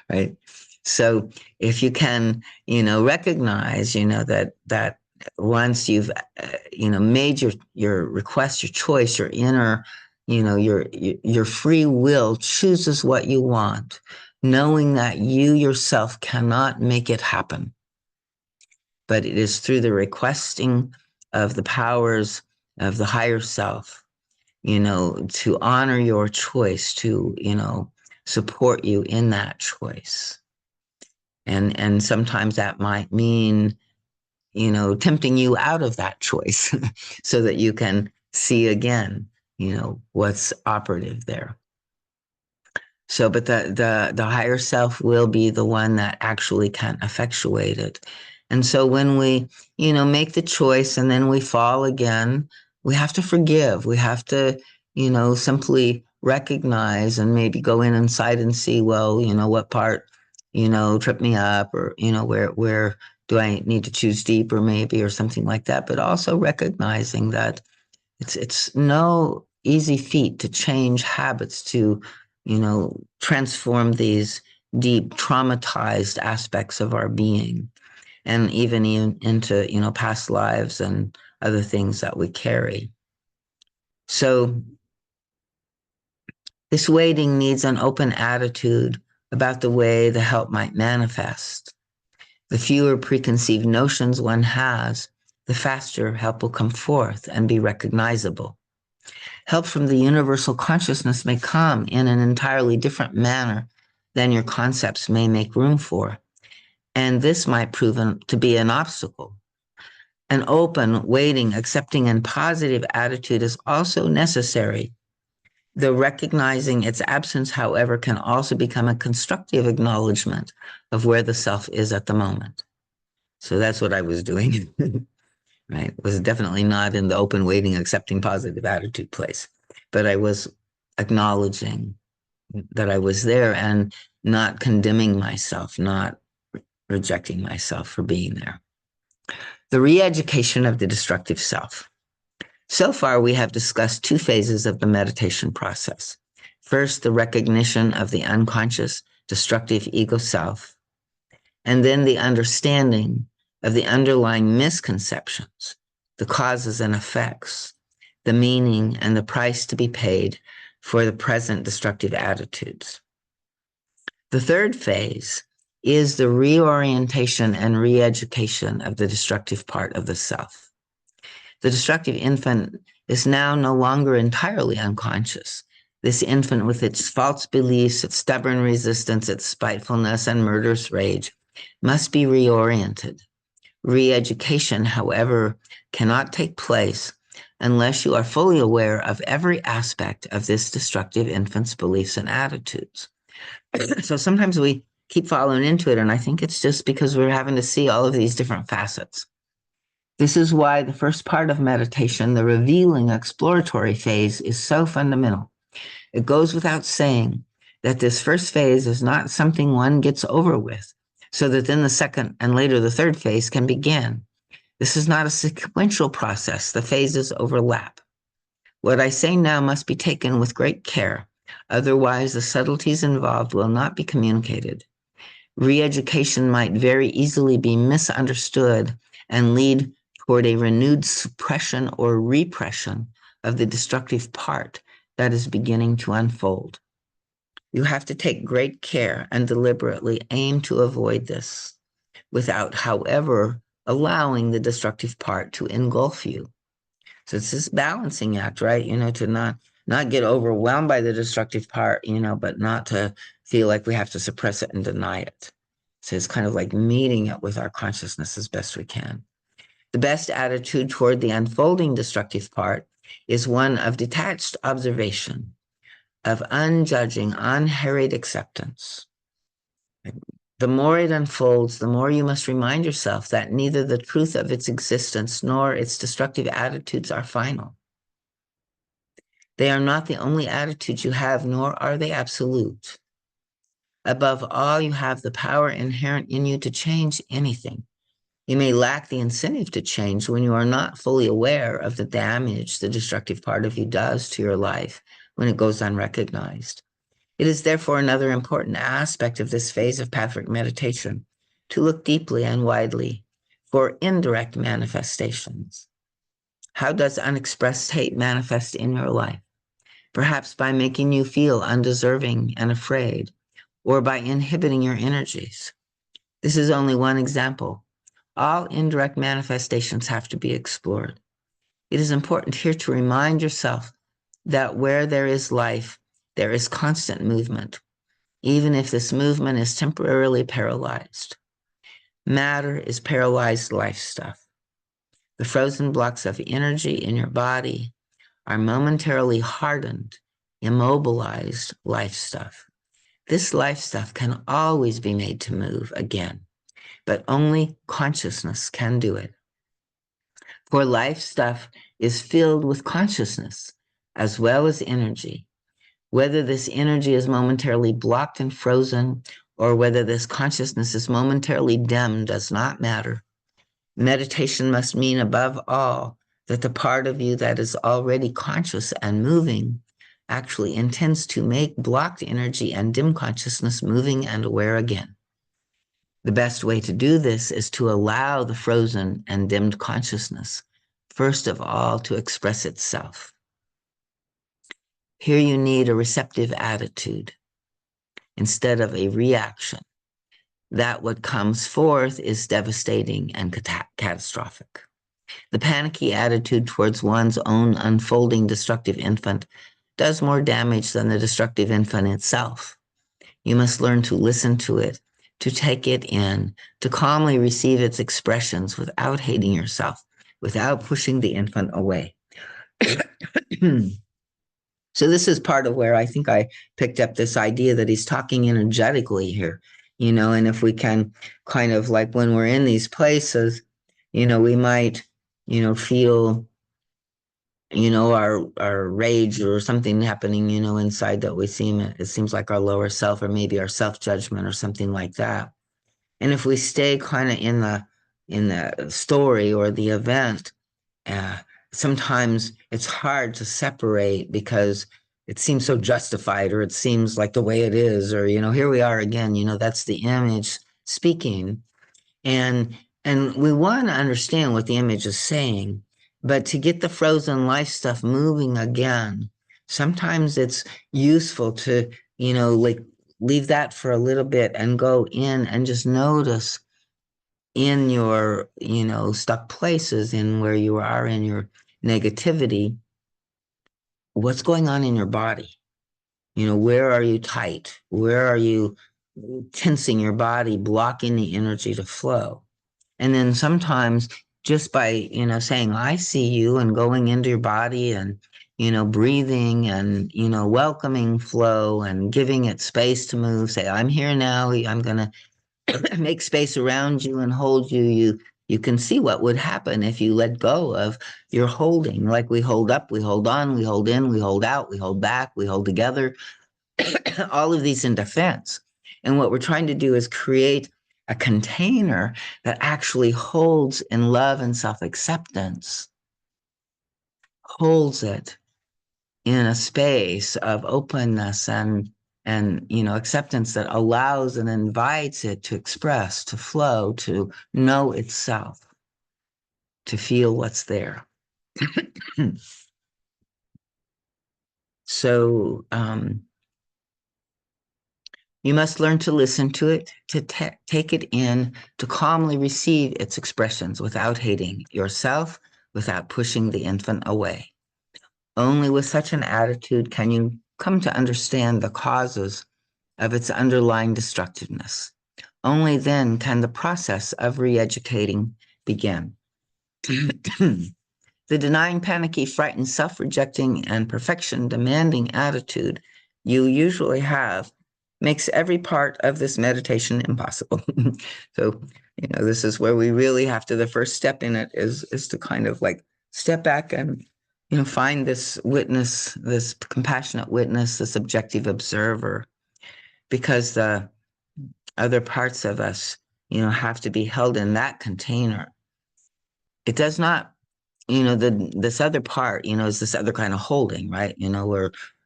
right? So if you can, recognize, that once you've, made your request, your choice, your inner, your free will chooses what you want, knowing that you yourself cannot make it happen, but it is through the requesting of the powers of the higher self, to honor your choice, to, support you in that choice. And sometimes that might mean, tempting you out of that choice so that you can see again, what's operative there. So, but the higher self will be the one that actually can effectuate it. And so when we, make the choice and then we fall again, we have to forgive. We have to, simply recognize and maybe go inside and see, well, what part, tripped me up, or, where do I need to choose deeper maybe, or something like that. But also recognizing that it's no easy feat to change habits, to, transform these deep traumatized aspects of our being, and even into, past lives and other things that we carry. So this waiting needs an open attitude about the way the help might manifest. The fewer preconceived notions one has, the faster help will come forth and be recognizable. Help from the universal consciousness may come in an entirely different manner than your concepts may make room for. And this might prove to be an obstacle. An open, waiting, accepting, and positive attitude is also necessary. The recognizing its absence, however, can also become a constructive acknowledgement of where the self is at the moment. So that's what I was doing, right? It was definitely not in the open, waiting, accepting, positive attitude place, but I was acknowledging that I was there and not condemning myself, not rejecting myself for being there. The re-education of the destructive self. So far, we have discussed two phases of the meditation process. First, the recognition of the unconscious, destructive ego self, and then the understanding of the underlying misconceptions, the causes and effects, the meaning and the price to be paid for the present destructive attitudes. The third phase is the reorientation and re-education of the destructive part of the self. The destructive infant is now no longer entirely unconscious. This infant, with its false beliefs, its stubborn resistance, its spitefulness, and murderous rage, must be reoriented. Re-education, however, cannot take place unless you are fully aware of every aspect of this destructive infant's beliefs and attitudes. So sometimes we keep falling into it, and I think it's just because we're having to see all of these different facets. This is why the first part of meditation, the revealing exploratory phase, is so fundamental. It goes without saying that this first phase is not something one gets over with, so that then the second and later the third phase can begin. This is not a sequential process. The phases overlap. What I say now must be taken with great care. Otherwise, the subtleties involved will not be communicated. Re-education might very easily be misunderstood and lead toward a renewed suppression or repression of the destructive part that is beginning to unfold. You have to take great care and deliberately aim to avoid this without, however, allowing the destructive part to engulf you. So it's this balancing act, right? To not get overwhelmed by the destructive part, but not to feel like we have to suppress it and deny it. So it's kind of like meeting it with our consciousness as best we can. The best attitude toward the unfolding destructive part is one of detached observation, of unjudging, unharried acceptance. The more it unfolds, the more you must remind yourself that neither the truth of its existence nor its destructive attitudes are final. They are not the only attitudes you have, nor are they absolute. Above all, you have the power inherent in you to change anything. You may lack the incentive to change when you are not fully aware of the damage the destructive part of you does to your life when it goes unrecognized. It is therefore another important aspect of this phase of Pathwork meditation to look deeply and widely for indirect manifestations. How does unexpressed hate manifest in your life? Perhaps by making you feel undeserving and afraid, or by inhibiting your energies. This is only one example. All indirect manifestations have to be explored. It is important here to remind yourself that where there is life, there is constant movement, even if this movement is temporarily paralyzed. Matter is paralyzed life stuff. The frozen blocks of energy in your body are momentarily hardened, immobilized life stuff. This life stuff can always be made to move again, but only consciousness can do it. For life stuff is filled with consciousness as well as energy. Whether this energy is momentarily blocked and frozen, or whether this consciousness is momentarily dimmed does not matter. Meditation must mean above all that the part of you that is already conscious and moving actually intends to make blocked energy and dim consciousness moving and aware again. The best way to do this is to allow the frozen and dimmed consciousness, first of all, to express itself. Here you need a receptive attitude instead of a reaction, that what comes forth is devastating and catastrophic. The panicky attitude towards one's own unfolding destructive infant does more damage than the destructive infant itself. You must learn to listen to it, to take it in, to calmly receive its expressions without hating yourself, without pushing the infant away. So this is part of where I think I picked up this idea that he's talking energetically here, and if we can kind of like when we're in these places, we might, feel, our rage or something happening, inside that we seem, it seems like our lower self or maybe our self-judgment or something like that. And if we stay kind of in the story or the event, uh, sometimes it's hard to separate because it seems so justified or it seems like the way it is, or here we are again, that's the image speaking, and we want to understand what the image is saying, but to get the frozen life stuff moving again, sometimes it's useful to like leave that for a little bit and go in and just notice in your, stuck places, in where you are in your negativity, what's going on in your body? Where are you tight? Where are you tensing your body, blocking the energy to flow? And then sometimes just by, saying, I see you, and going into your body and, breathing and, welcoming flow and giving it space to move, say, I'm here now. I'm going to make space around you and hold you. You can see what would happen if you let go of your holding. Like we hold up, we hold on, we hold in, we hold out, we hold back, we hold together, all of these in defense. And what we're trying to do is create a container that actually holds in love and self-acceptance, holds it in a space of openness and acceptance that allows and invites it to express, to flow, to know itself, to feel what's there. So you must learn to listen to it, to take it in, to calmly receive its expressions without hating yourself, without pushing the infant away. Only with such an attitude can you come to understand the causes of its underlying destructiveness. Only then can the process of re-educating begin. The denying, panicky, frightened, self-rejecting, and perfection-demanding attitude you usually have makes every part of this meditation impossible. So, this is where we really have to, the first step in it is to kind of like step back and, find this witness, this compassionate witness, this objective observer, because the other parts of us, have to be held in that container. It does not, this other part, is this other kind of holding, right?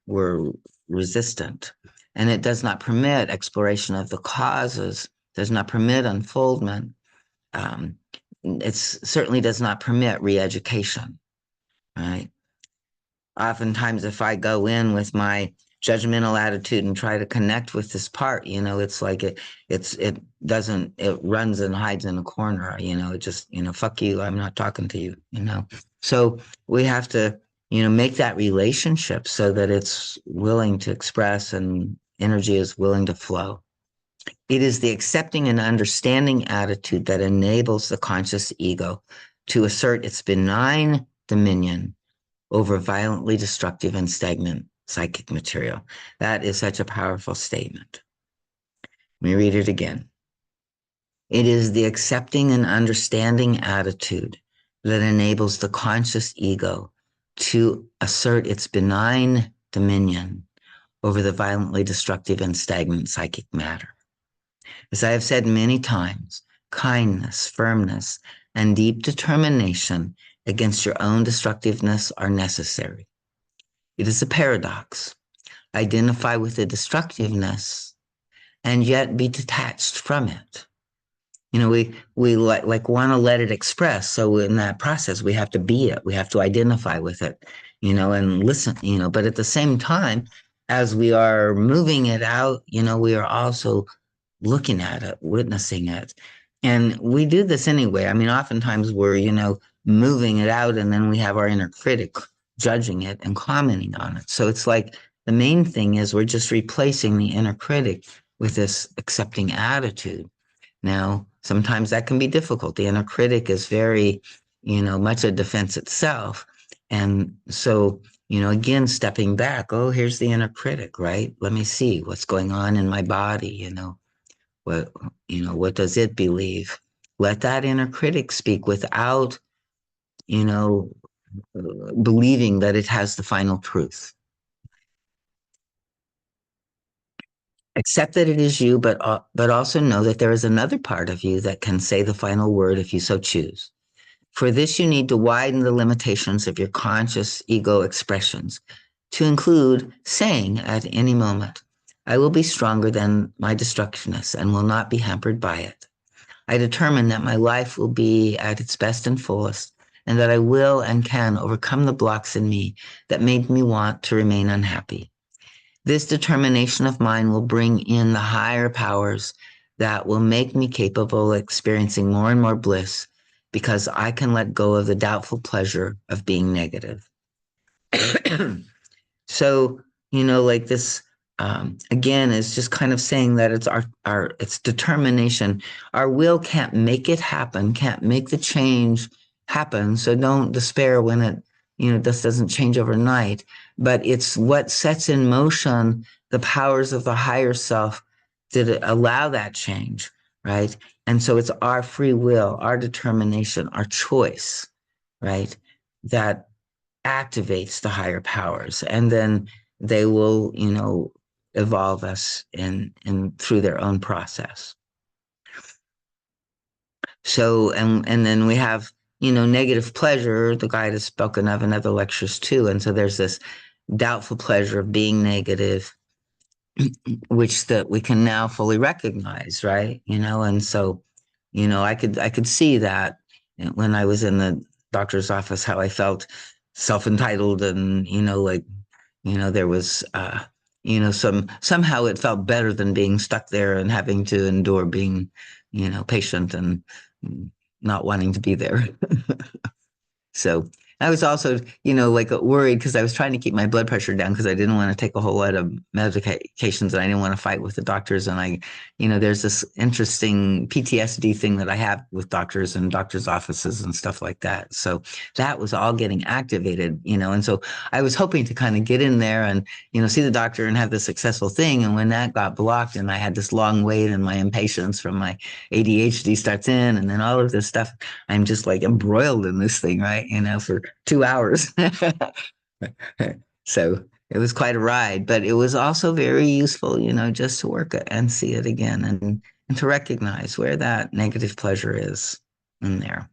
We're resistant, and it does not permit exploration of the causes, does not permit unfoldment. It certainly does not permit re-education, right? Oftentimes, if I go in with my judgmental attitude and try to connect with this part, it's like it doesn't, it runs and hides in a corner, it just, fuck you, I'm not talking to you, So we have to, make that relationship so that it's willing to express and energy is willing to flow. It is the accepting and understanding attitude that enables the conscious ego to assert its benign dominion over violently destructive and stagnant psychic material. That is such a powerful statement. Let me read it again. It is the accepting and understanding attitude that enables the conscious ego to assert its benign dominion over the violently destructive and stagnant psychic matter. As I have said many times, kindness, firmness, and deep determination against your own destructiveness are necessary. It is a paradox. Identify with the destructiveness and yet be detached from it. We like want to let it express. So in that process, we have to be it. We have to identify with it, and listen, but at the same time, as we are moving it out, we are also looking at it, witnessing it. And we do this anyway. I mean, oftentimes we're, moving it out, and then we have our inner critic judging it and commenting on it. So it's like the main thing is we're just replacing the inner critic with this accepting attitude. Now, sometimes that can be difficult. The inner critic is very, much a defense itself. And so, again, stepping back, oh, here's the inner critic, right? Let me see what's going on in my body, what, what does it believe? Let that inner critic speak without, believing that it has the final truth. Accept that it is you, but also know that there is another part of you that can say the final word if you so choose. For this, you need to widen the limitations of your conscious ego expressions to include saying at any moment, I will be stronger than my destructiveness and will not be hampered by it. I determine that my life will be at its best and fullest, and that I will and can overcome the blocks in me that made me want to remain unhappy. This determination of mine will bring in the higher powers that will make me capable of experiencing more and more bliss because I can let go of the doubtful pleasure of being negative. So, like this, again, is just kind of saying that it's it's determination. Our will can't make it happen, can't make the change happen. So don't despair when it, just doesn't change overnight. But it's what sets in motion the powers of the higher self to allow that change, right? And so it's our free will, our determination, our choice, right? That activates the higher powers, and then they will, evolve us in through their own process. So, and then we have, negative pleasure. The guide has spoken of in other lectures too, and so there's this doubtful pleasure of being negative, which that we can now fully recognize, right? And so, I could see that when I was in the doctor's office, how I felt self-entitled and, like, there was, somehow it felt better than being stuck there and having to endure being, patient and not wanting to be there. So I was also, like worried because I was trying to keep my blood pressure down because I didn't want to take a whole lot of medications and I didn't want to fight with the doctors. And there's this interesting PTSD thing that I have with doctors and doctors' offices and stuff like that. So that was all getting activated, and so I was hoping to kind of get in there and, see the doctor and have this successful thing. And when that got blocked and I had this long wait and my impatience from my ADHD starts in and then all of this stuff, I'm just like embroiled in this thing, right? For 2 hours. So it was quite a ride, but it was also very useful, just to work it and see it again and to recognize where that negative pleasure is in there.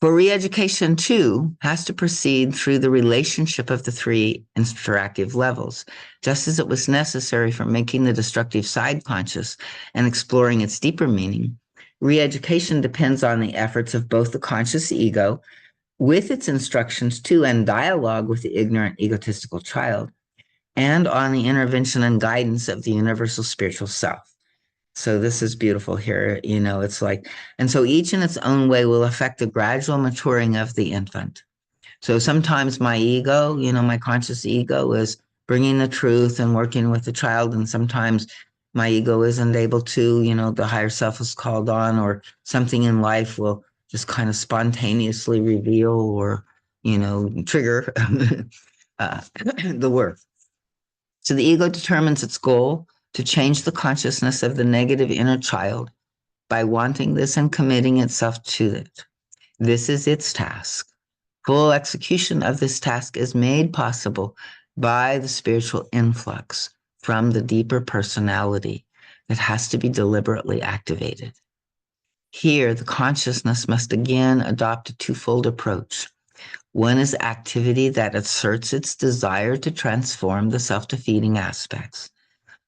For re-education too has to proceed through the relationship of the three interactive levels, just as it was necessary for making the destructive side conscious and exploring its deeper meaning. Re-education depends on the efforts of both the conscious ego, with its instructions to and dialogue with the ignorant egotistical child, and on the intervention and guidance of the universal spiritual self. So this is beautiful here. It's like, and so each in its own way will affect the gradual maturing of the infant. So sometimes my ego, my conscious ego is bringing the truth and working with the child. And sometimes my ego isn't able to, the higher self is called on, or something in life will just kind of spontaneously reveal or, trigger the work. So the ego determines its goal to change the consciousness of the negative inner child by wanting this and committing itself to it. This is its task. Full execution of this task is made possible by the spiritual influx from the deeper personality that has to be deliberately activated. Here, the consciousness must again adopt a twofold approach. One is activity that asserts its desire to transform the self-defeating aspects,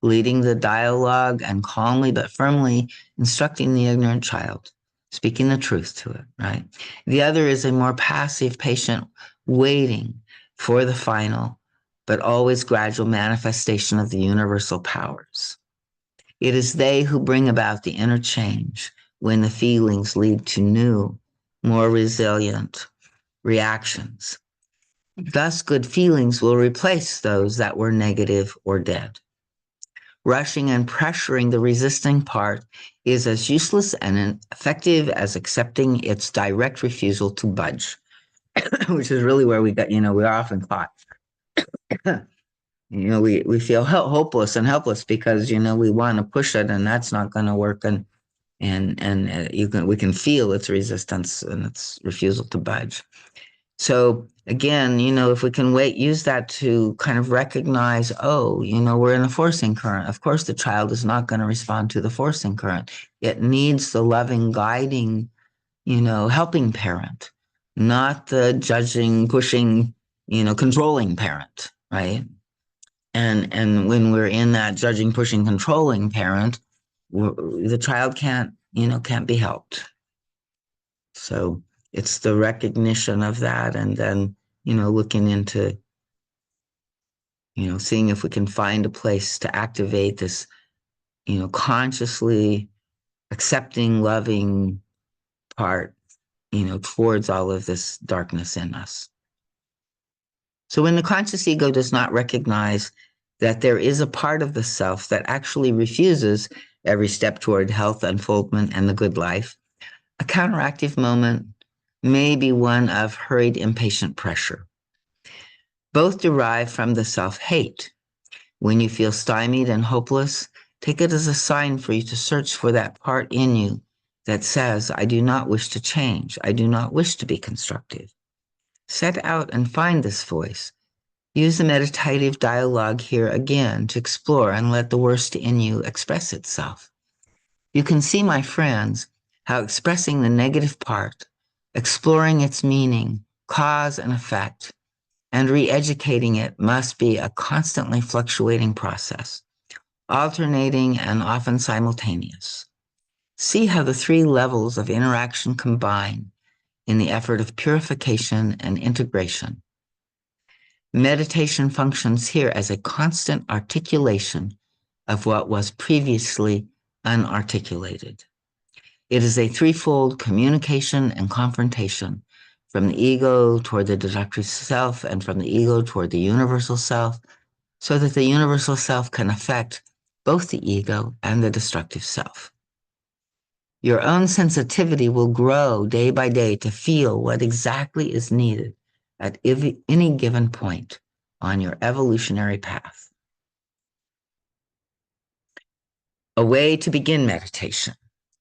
leading the dialogue and calmly but firmly instructing the ignorant child, speaking the truth to it, right? The other is a more passive, patient waiting for the final, but always gradual manifestation of the universal powers. It is they who bring about the inner change when the feelings lead to new, more resilient reactions. Thus, good feelings will replace those that were negative or dead. rushing and pressuring the resisting part is as useless and ineffective as accepting its direct refusal to budge, which is really where we got, we're often caught. We feel hopeless and helpless because, we want to push it and that's not going to work. And we can feel its resistance and its refusal to budge. So again, if we can use that to kind of recognize, we're in a forcing current. Of course, the child is not going to respond to the forcing current. It needs the loving, guiding, helping parent, not the judging, pushing, controlling parent, right? And when we're in that judging, pushing, controlling parent, the child can't be helped. So it's the recognition of that, and then, looking into, seeing if we can find a place to activate this, consciously accepting, loving part, towards all of this darkness in us. So when the conscious ego does not recognize that there is a part of the self that actually refuses every step toward health, unfoldment, and the good life, a counteractive moment may be one of hurried, impatient pressure. Both derive from the self-hate. When you feel stymied and hopeless, take it as a sign for you to search for that part in you that says, I do not wish to change. I do not wish to be constructive. Set out and find this voice. Use the meditative dialogue here again to explore and let the worst in you express itself. You can see, my friends, how expressing the negative part, exploring its meaning, cause and effect, and re-educating it must be a constantly fluctuating process, alternating and often simultaneous. See how the three levels of interaction combine in the effort of purification and integration. Meditation functions here as a constant articulation of what was previously unarticulated. It is a threefold communication and confrontation, from the ego toward the destructive self and from the ego toward the universal self, so that the universal self can affect both the ego and the destructive self. Your own sensitivity will grow day by day to feel what exactly is needed at any given point on your evolutionary path. A way to begin meditation.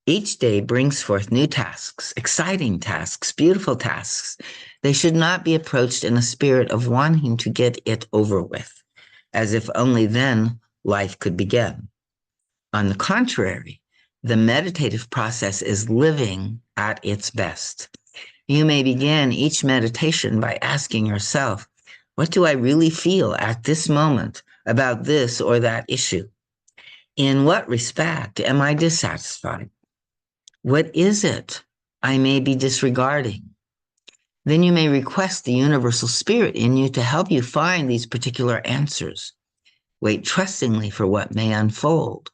Each day brings forth new tasks, exciting tasks, beautiful tasks. They should not be approached in a spirit of wanting to get it over with, as if only then life could begin. On the contrary, the meditative process is living at its best. You may begin each meditation by asking yourself, what do I really feel at this moment about this or that issue? In what respect am I dissatisfied? What is it I may be disregarding? Then you may request the universal spirit in you to help you find these particular answers. Wait trustingly for what may unfold.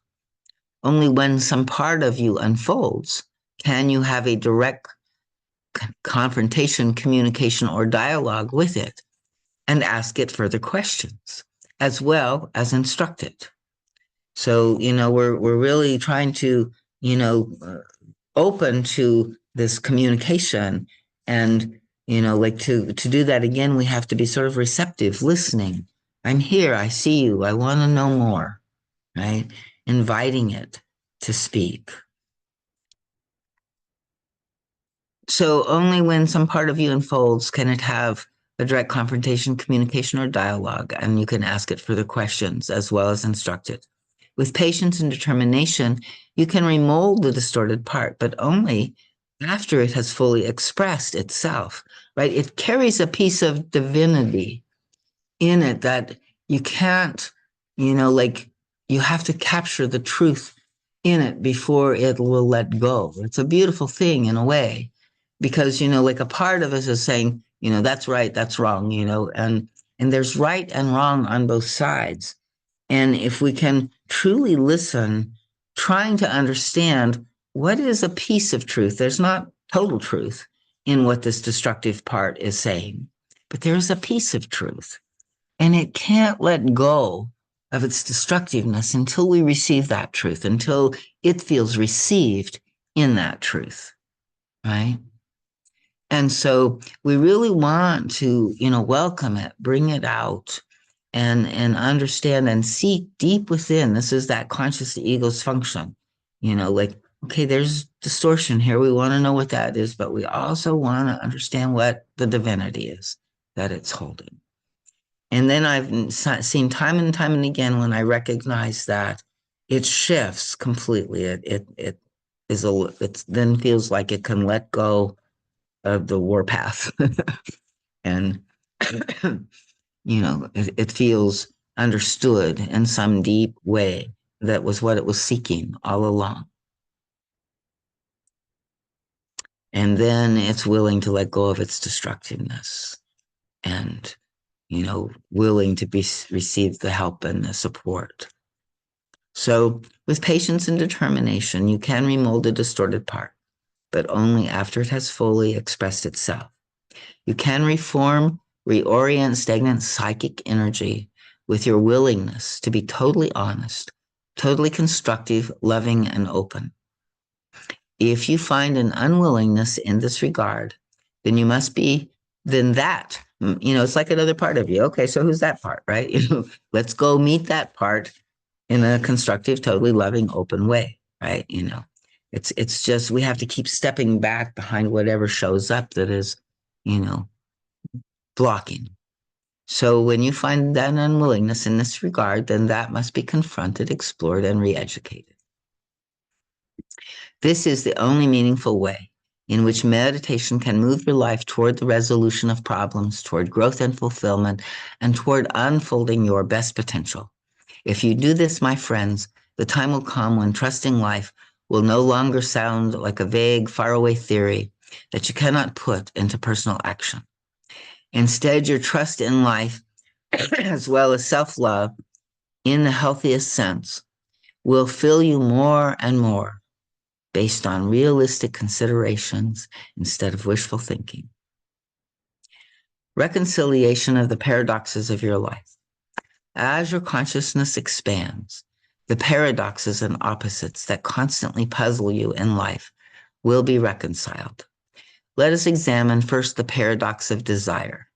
Only when some part of you unfolds can you have a direct confrontation, communication, or dialogue with it and ask it further questions, as well as instruct it. So, we're really trying to, open to this communication, and to do that again, we have to be sort of receptive, listening. I'm here, I see you, I want to know more, right? Inviting it to speak. So only when some part of you unfolds can it have a direct confrontation, communication, or dialogue, and you can ask it further questions as well as instruct it. With patience and determination, you can remold the distorted part, but only after it has fully expressed itself, right? It carries a piece of divinity in it that you can't, you have to capture the truth in it before it will let go. It's a beautiful thing in a way, because, a part of us is saying, that's right, that's wrong, and there's right and wrong on both sides. And if we can truly listen, trying to understand what is a piece of truth, there's not total truth in what this destructive part is saying, but there is a piece of truth, and it can't let go of its destructiveness until we receive that truth, until it feels received in that truth, right? And so we really want to, welcome it, bring it out, and understand and seek deep within. This is that conscious ego's function, like, okay, there's distortion here. We want to know what that is, but we also want to understand what the divinity is that it's holding. And then I've seen time and time and again when I recognize that it shifts completely. It then feels like it can let go of the warpath, and it feels understood in some deep way that was what it was seeking all along. And then it's willing to let go of its destructiveness and, willing to receive the help and the support. So with patience and determination, you can remold a distorted part, but only after it has fully expressed itself. You can reorient stagnant psychic energy with your willingness to be totally honest, totally constructive, loving, and open. If you find an unwillingness in this regard, then it's like another part of you. Okay, so who's that part, right? Let's go meet that part in a constructive, totally loving, open way, right? It's just, we have to keep stepping back behind whatever shows up that is, blocking. So when you find that unwillingness in this regard, then that must be confronted, explored, and re-educated. This is the only meaningful way in which meditation can move your life toward the resolution of problems, toward growth and fulfillment, and toward unfolding your best potential. If you do this, my friends, the time will come when trusting life will no longer sound like a vague, faraway theory that you cannot put into personal action. Instead, your trust in life, as well as self-love, in the healthiest sense, will fill you more and more based on realistic considerations instead of wishful thinking. Reconciliation of the paradoxes of your life. As your consciousness expands, the paradoxes and opposites that constantly puzzle you in life will be reconciled. Let us examine first the paradox of desire.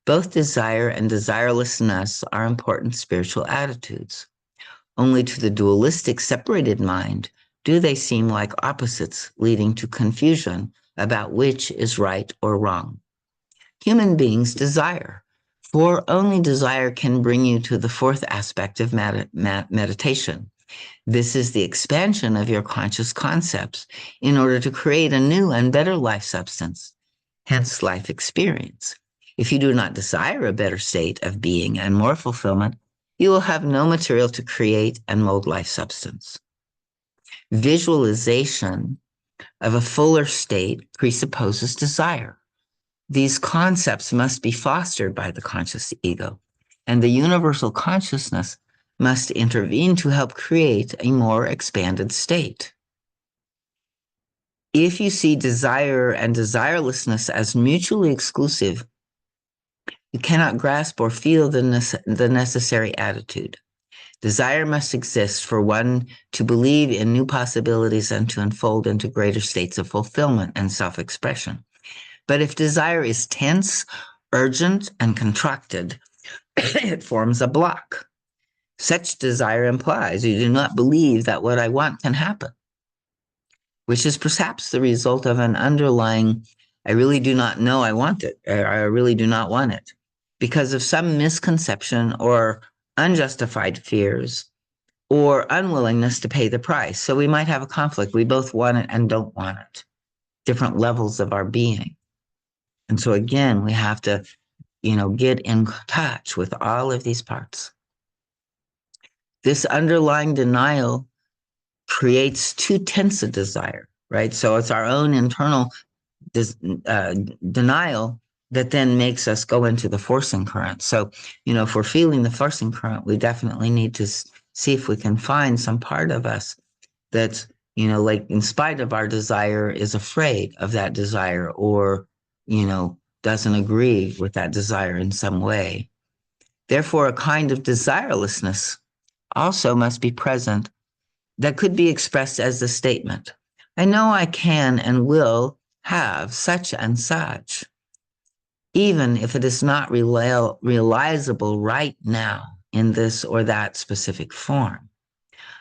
Both desire and desirelessness are important spiritual attitudes. Only to the dualistic, separated mind do they seem like opposites, leading to confusion about which is right or wrong. Human beings desire, for only desire can bring you to the fourth aspect of meditation. This is the expansion of your conscious concepts in order to create a new and better life substance, hence life experience. If you do not desire a better state of being and more fulfillment, you will have no material to create and mold life substance. Visualization of a fuller state presupposes desire. These concepts must be fostered by the conscious ego, and the universal consciousness must intervene to help create a more expanded state. If you see desire and desirelessness as mutually exclusive, you cannot grasp or feel the necessary attitude. Desire must exist for one to believe in new possibilities and to unfold into greater states of fulfillment and self-expression. But if desire is tense, urgent, and contracted, it forms a block. Such desire implies you do not believe that what I want can happen, which is perhaps the result of an underlying, I really do not know I want it, or I really do not want it, because of some misconception or unjustified fears or unwillingness to pay the price. So we might have a conflict. We both want it and don't want it, different levels of our being. And so again, we have to, get in touch with all of these parts. This underlying denial creates too tense a desire, right? So it's our own internal denial that then makes us go into the forcing current. So, if we're feeling the forcing current, we definitely need to see if we can find some part of us that's, like in spite of our desire, is afraid of that desire or, doesn't agree with that desire in some way. Therefore, a kind of desirelessness also must be present that could be expressed as the statement, I know I can and will have such and such, even if it is not realizable right now in this or that specific form.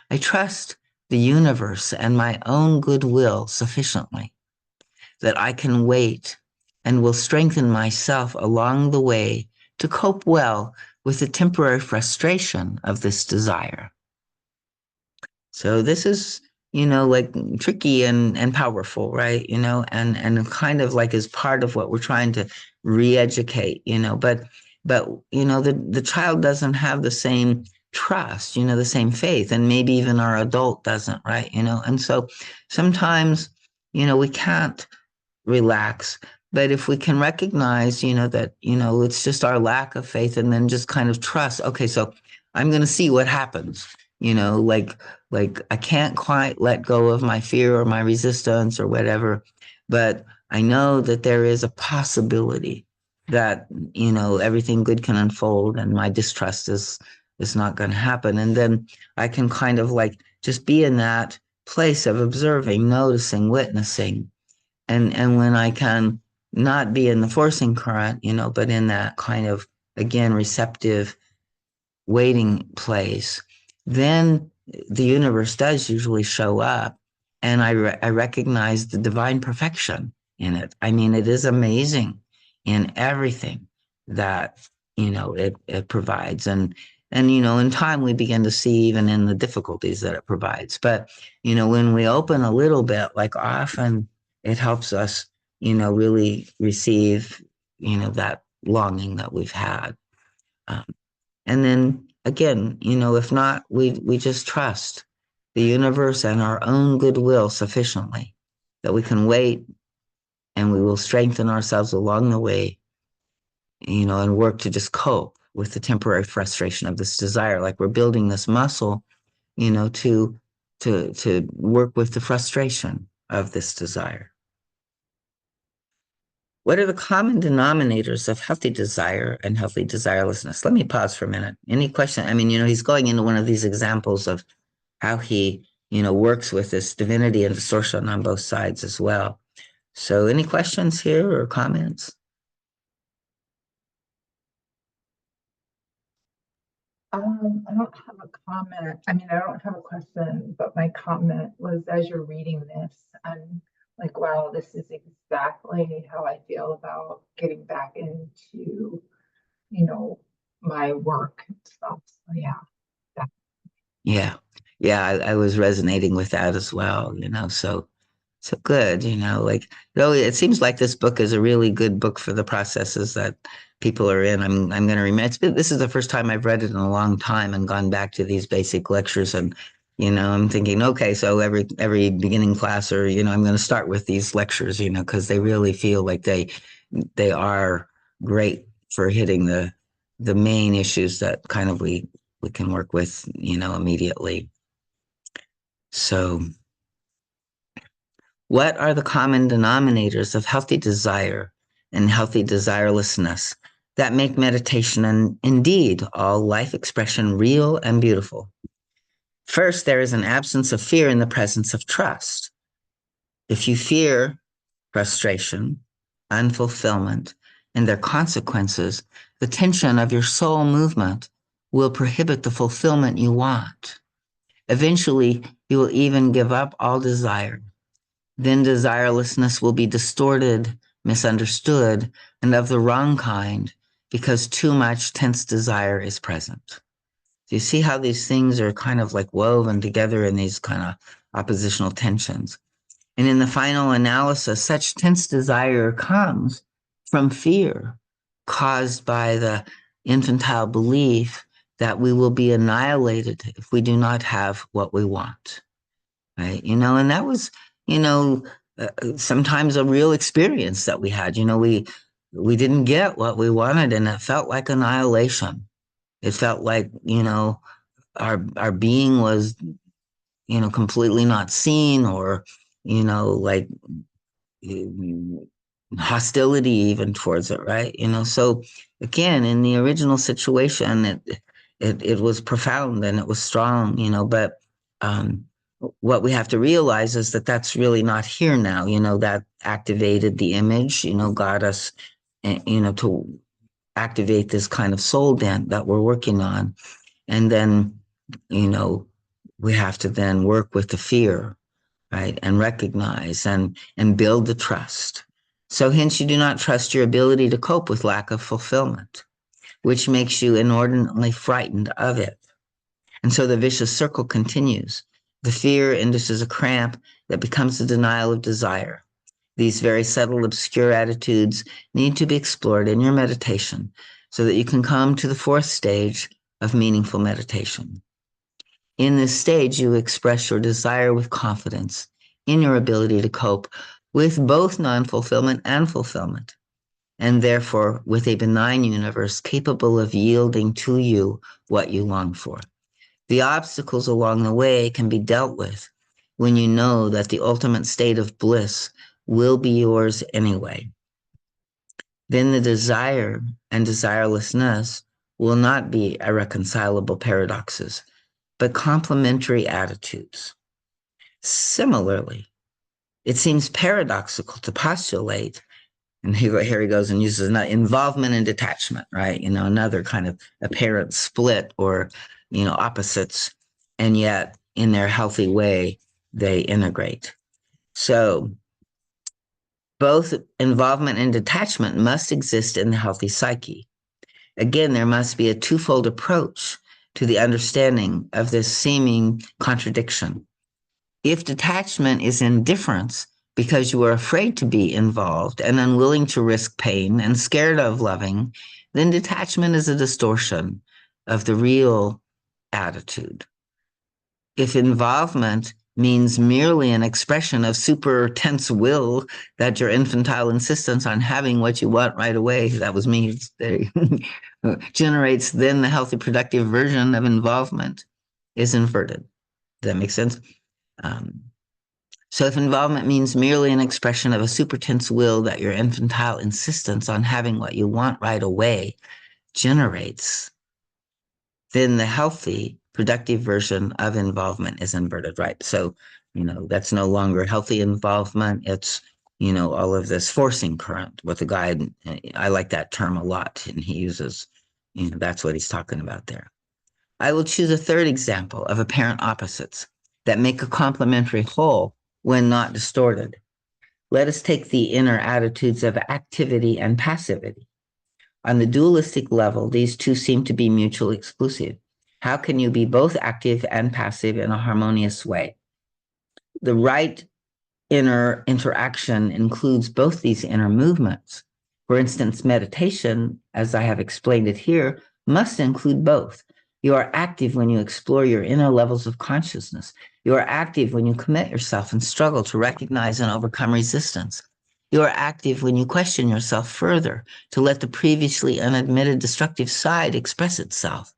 I trust the universe and my own goodwill sufficiently that I can wait and will strengthen myself along the way to cope well with the temporary frustration of this desire. So this is, like tricky and powerful, right? And kind of like is part of what we're trying to re-educate, but the child doesn't have the same trust, the same faith, and maybe even our adult doesn't, right? And so sometimes, we can't relax. But if we can recognize, that, it's just our lack of faith and then just kind of trust, okay, so I'm going to see what happens, like I can't quite let go of my fear or my resistance or whatever, but I know that there is a possibility that, everything good can unfold and my distrust is not going to happen. And then I can kind of like just be in that place of observing, noticing, witnessing, and when I can not be in the forcing current, but in that kind of, again, receptive waiting place, then the universe does usually show up, and I recognize the divine perfection in it. I mean, it is amazing in everything that it provides, and in time we begin to see even in the difficulties that it provides. But when we open a little bit, like often it helps us really receive that longing that we've had. Um, and then again, if not, we just trust the universe and our own goodwill sufficiently that we can wait, and we will strengthen ourselves along the way, and work to just cope with the temporary frustration of this desire. Like we're building this muscle, to work with the frustration of this desire. What are the common denominators of healthy desire and healthy desirelessness? Let me pause for a minute. Any question? I mean, he's going into one of these examples of how he, works with this divinity and distortion on both sides as well. So any questions here or comments? I don't have a comment. I mean, I don't have a question, but my comment was as you're reading this, I'm like, wow, this is exactly how I feel about getting back into, you know, my work and stuff. So yeah, that, Yeah. Yeah, I was resonating with that as well, so good, like really it seems like this book is a really good book for the processes that people are in. I'm going to remember this is the first time I've read it in a long time and gone back to these basic lectures, and I'm thinking, okay, so every beginning class, or I'm going to start with these lectures, because they really feel like they are great for hitting the main issues that kind of we can work with, immediately. So what are the common denominators of healthy desire and healthy desirelessness that make meditation and indeed all life expression real and beautiful? First, there is an absence of fear in the presence of trust. If you fear frustration, unfulfillment, and their consequences, the tension of your soul movement will prohibit the fulfillment you want. Eventually, you will even give up all desire. Then desirelessness will be distorted, misunderstood, and of the wrong kind because too much tense desire is present. Do you see how these things are kind of like woven together in these kind of oppositional tensions? And in the final analysis, such tense desire comes from fear caused by the infantile belief that we will be annihilated if we do not have what we want. Right. And that was, you know, sometimes a real experience that we had. We didn't get what we wanted, and it felt like annihilation. It felt like, our being was, completely not seen, or, like hostility even towards it, right? So again, in the original situation, it was profound and it was strong, but um, what we have to realize is that that's really not here now, that activated the image, got us, to activate this kind of soul dent that we're working on. And then, you know, we have to then work with the fear, right? And recognize and build the trust. So hence you do not trust your ability to cope with lack of fulfillment, which makes you inordinately frightened of it. And so the vicious circle continues. The fear induces a cramp that becomes a denial of desire. These very subtle, obscure attitudes need to be explored in your meditation so that you can come to the fourth stage of meaningful meditation. In this stage, you express your desire with confidence in your ability to cope with both non-fulfillment and fulfillment, and therefore with a benign universe capable of yielding to you what you long for. The obstacles along the way can be dealt with when you know that the ultimate state of bliss will be yours anyway. Then the desire and desirelessness will not be irreconcilable paradoxes, but complementary attitudes. Similarly, it seems paradoxical to postulate, and here he goes and uses involvement and detachment, right? Another kind of apparent split or, opposites, and yet in their healthy way, they integrate. So both involvement and detachment must exist in the healthy psyche. Again, there must be a twofold approach to the understanding of this seeming contradiction. If detachment is indifference because you are afraid to be involved and unwilling to risk pain and scared of loving, then detachment is a distortion of the real attitude. If involvement means merely an expression of super tense will that your infantile insistence on having what you want right away, that was me, generates then the healthy, productive version of involvement is inverted. Does that make sense? So if involvement means merely an expression of a super tense will that your infantile insistence on having what you want right away generates, then the healthy, productive version of involvement is inverted, right? So, that's no longer healthy involvement. It's, all of this forcing current with the guide. I like that term a lot. And he uses, that's what he's talking about there. I will choose a third example of apparent opposites that make a complementary whole when not distorted. Let us take the inner attitudes of activity and passivity. On the dualistic level, these two seem to be mutually exclusive. How can you be both active and passive in a harmonious way? The right inner interaction includes both these inner movements. For instance, meditation, as I have explained it here, must include both. You are active when you explore your inner levels of consciousness. You are active when you commit yourself and struggle to recognize and overcome resistance. You are active when you question yourself further to let the previously unadmitted destructive side express itself.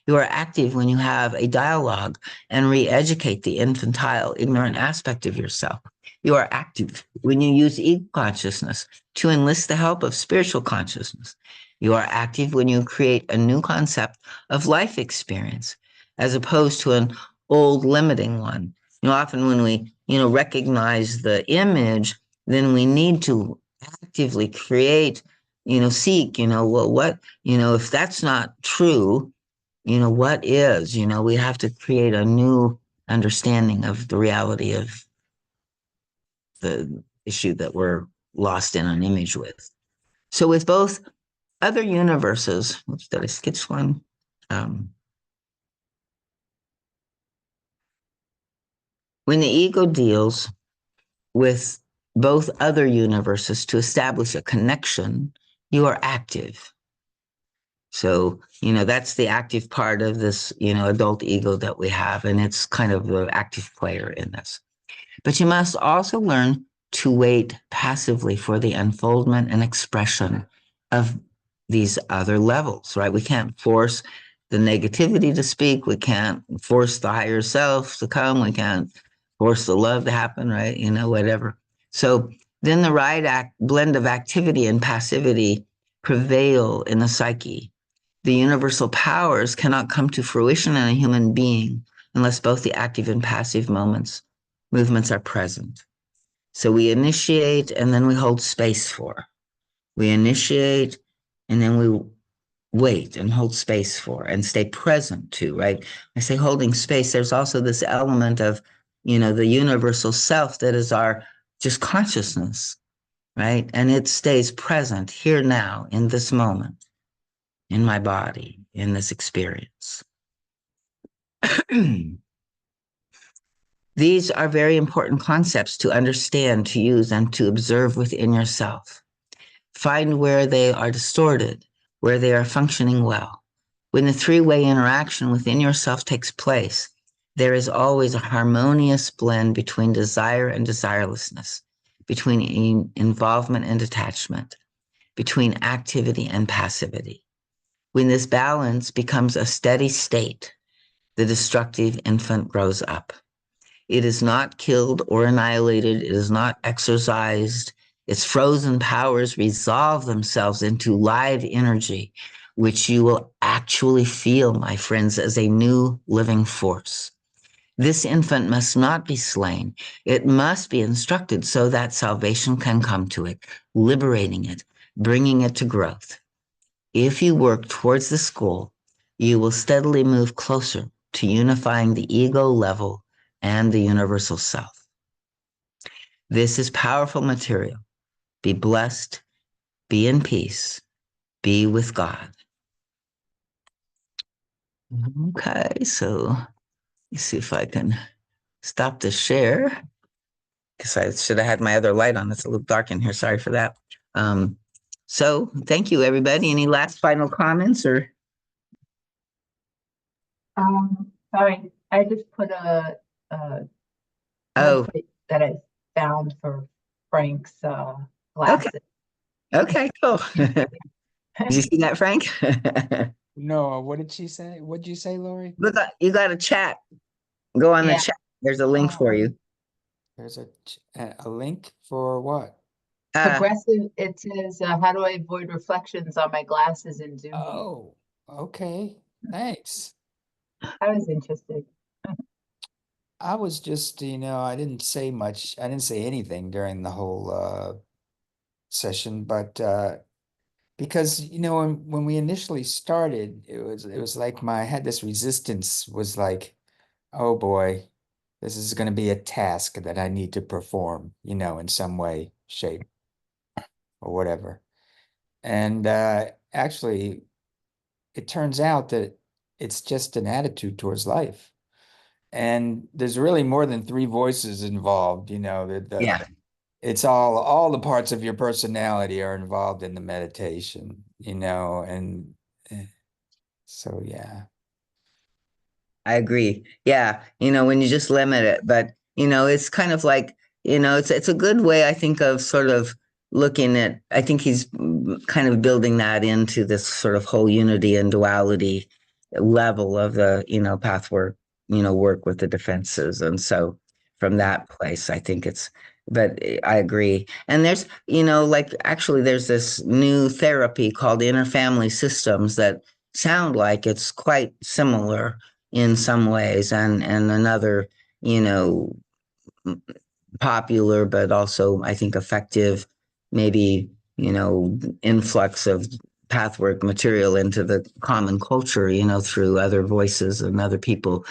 You are active when you have a dialogue and re-educate the infantile, ignorant aspect of yourself. You are active when you use ego consciousness to enlist the help of spiritual consciousness. You are active when you create a new concept of life experience, as opposed to an old limiting one. Often when we, recognize the image, then we need to actively create, seek, well, what, if that's not true, what is, we have to create a new understanding of the reality of the issue that we're lost in an image with. So with both other universes, oops, did I skip one? When the ego deals with both other universes to establish a connection, you are active. So, that's the active part of this, adult ego that we have, and it's kind of the active player in this. But you must also learn to wait passively for the unfoldment and expression of these other levels, right? We can't force the negativity to speak. We can't force the higher self to come. We can't force the love to happen, right? Whatever. So Then the blend of activity and passivity prevail in the psyche. The universal powers cannot come to fruition in a human being unless both the active and passive movements are present. So we initiate and then we hold space for. We initiate and then we wait and hold space for and stay present to, right? I say holding space, there's also this element of, the universal self that is our just consciousness, right? And it stays present here now in this moment, in my body, in this experience. These are very important concepts to understand, to use, and to observe within yourself. Find where they are distorted, where they are functioning well. When the three-way interaction within yourself takes place, there is always a harmonious blend between desire and desirelessness, between involvement and detachment, between activity and passivity. When this balance becomes a steady state, the destructive infant grows up. It is not killed or annihilated. It is not exorcised. Its frozen powers resolve themselves into live energy, which you will actually feel, my friends, as a new living force. This infant must not be slain. It must be instructed so that salvation can come to it, liberating it, bringing it to growth. If you work towards this goal, you will steadily move closer to unifying the ego level and the universal self. This is powerful material. Be blessed, be in peace, be with God. Okay, so let's see if I can stop the share because I should have had my other light on. It's a little dark in here. Sorry for that. So thank you, everybody. Any last final comments or? Sorry, I just put a Oh, template that I found for Frank's okay. glasses. Okay, cool. Did you see that, Frank? No, what did she say? What did you say, Lori? Look, you got a chat. Go on the Yeah. chat. There's a link for you. There's a link for what? Progressive, it says, how do I avoid reflections on my glasses in Zoom? Oh, okay. Thanks. I was interested. I was just, I didn't say much. I didn't say anything during the whole session, but because when we initially started, it was like I had this resistance was like, oh boy, this is going to be a task that I need to perform, in some way, shape, or whatever. And actually, it turns out that it's just an attitude towards life. And there's really more than three voices involved, Yeah, it's all the parts of your personality are involved in the meditation, and eh, so yeah. I agree. Yeah, when you just limit it, but it's kind of like, it's a good way, I think, of sort of looking at, I think he's kind of building that into this sort of whole unity and duality level of the, pathwork, work with the defenses. And so from that place, I think but I agree. And there's, like actually there's this new therapy called interfamily systems that sound like it's quite similar in some ways, and another, you know, popular but also I think effective, maybe influx of pathwork material into the common culture, through other voices and other people.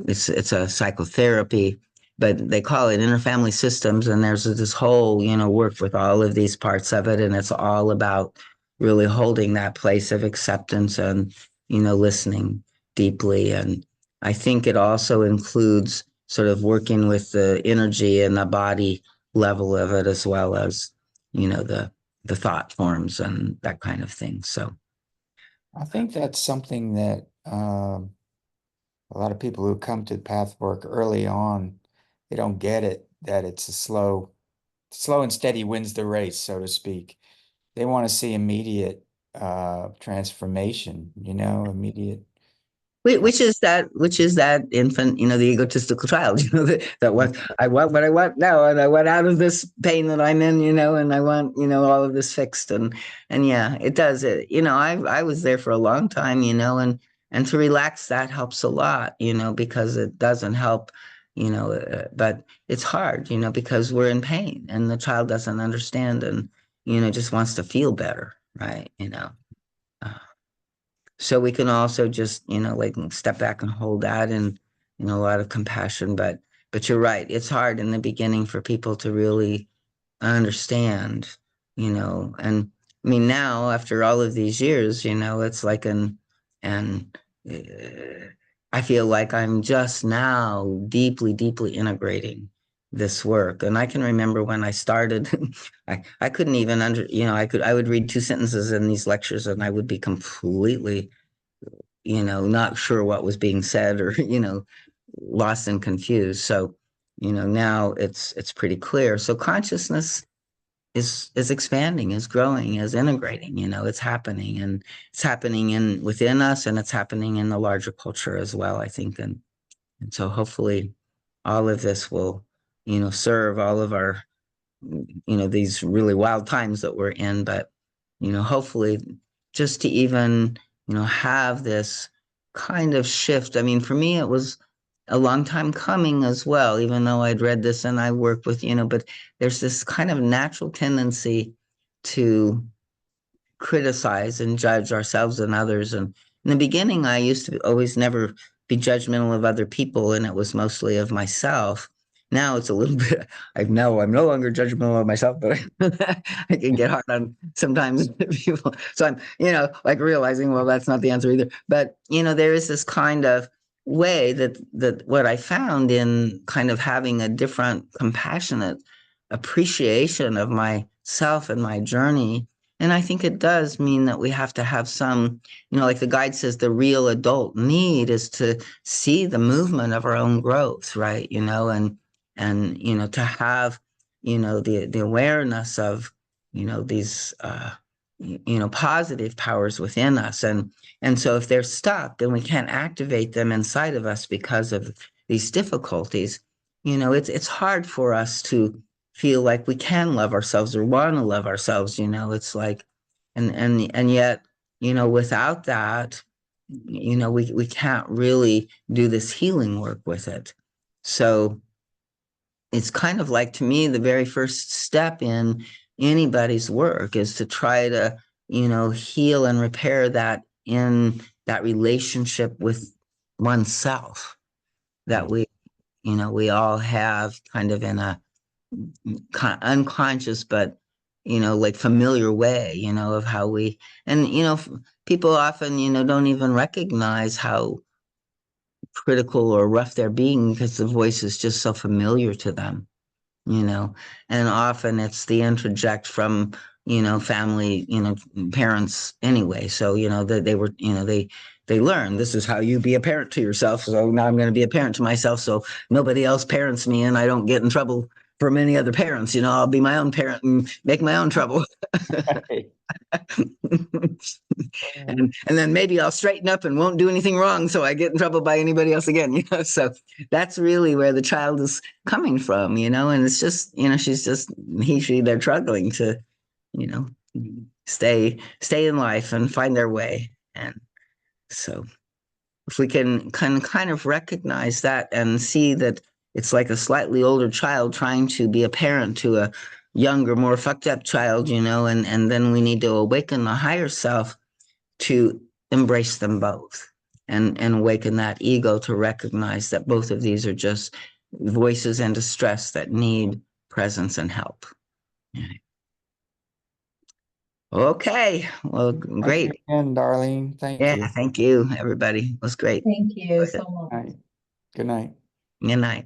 It's a psychotherapy, but they call it interfamily systems, and there's this whole work with all of these parts of it, and it's all about really holding that place of acceptance and listening deeply. And I think it also includes sort of working with the energy and the body level of it, as well as the thought forms and that kind of thing. So I think that's something that a lot of people who come to path work early on, they don't get it, that it's a slow and steady wins the race, so to speak. They want to see immediate transformation, immediate Which is that infant, the egotistical child, that what I want, what I want now, and I want out of this pain that I'm in, and I want, all of this fixed, and yeah, it does it. I was there for a long time, and to relax that helps a lot, because it doesn't help, but it's hard, because we're in pain and the child doesn't understand and, just wants to feel better, right? Uh, so we can also just, like step back and hold that and, a lot of compassion. But you're right. It's hard in the beginning for people to really understand, and I mean, now after all of these years, it's like and uh, I feel like I'm just now deeply, deeply integrating this work. And I can remember when I started, I couldn't even I would read two sentences in these lectures and I would be completely, not sure what was being said or, lost and confused. So, now it's pretty clear. So consciousness is expanding, is growing, is integrating, it's happening and it's happening within us and it's happening in the larger culture as well, I think. And so hopefully all of this will, serve all of our, these really wild times that we're in, but, hopefully just to even, have this kind of shift. I mean, for me, it was a long time coming as well, even though I'd read this and I work with, but there's this kind of natural tendency to criticize and judge ourselves and others. And in the beginning, I used to always never be judgmental of other people, and it was mostly of myself. Now it's a little bit, I'm no longer judgmental of myself, but I can get hard on sometimes people. So I'm, like realizing, well, that's not the answer either. But, there is this kind of way that what I found in kind of having a different compassionate appreciation of myself and my journey. And I think it does mean that we have to have some, like the guide says, the real adult need is to see the movement of our own growth, right? And to have, the awareness of, these, positive powers within us. And so if they're stuck and we can't activate them inside of us because of these difficulties, it's hard for us to feel like we can love ourselves or want to love ourselves. It's like, and yet, without that, we can't really do this healing work with it. So it's kind of like, to me, the very first step in anybody's work is to try to, heal and repair that in that relationship with oneself that we all have kind of in a unconscious, but, like familiar way, of how we, and, people often, don't even recognize how critical or rough they're being because the voice is just so familiar to them, and often it's the interject from, family, parents anyway. So, that they were, they learn this is how you be a parent to yourself. So now I'm going to be a parent to myself. So nobody else parents me and I don't get in trouble from any other parents. I'll be my own parent and make my own trouble. Right. and then maybe I'll straighten up and won't do anything wrong so I get in trouble by anybody else again. So that's really where the child is coming from, and it's just, she's just they're struggling to, you know stay in life and find their way. And so if we can kind of recognize that and see that it's like a slightly older child trying to be a parent to a younger, more fucked up child, and then we need to awaken the higher self to embrace them both and awaken that ego to recognize that both of these are just voices in distress that need presence and help. Okay, well, great. Thank you again, Darlene. Thank Yeah, you. thank you, everybody. It was great. Thank you so much. Good night. Good night. Good night.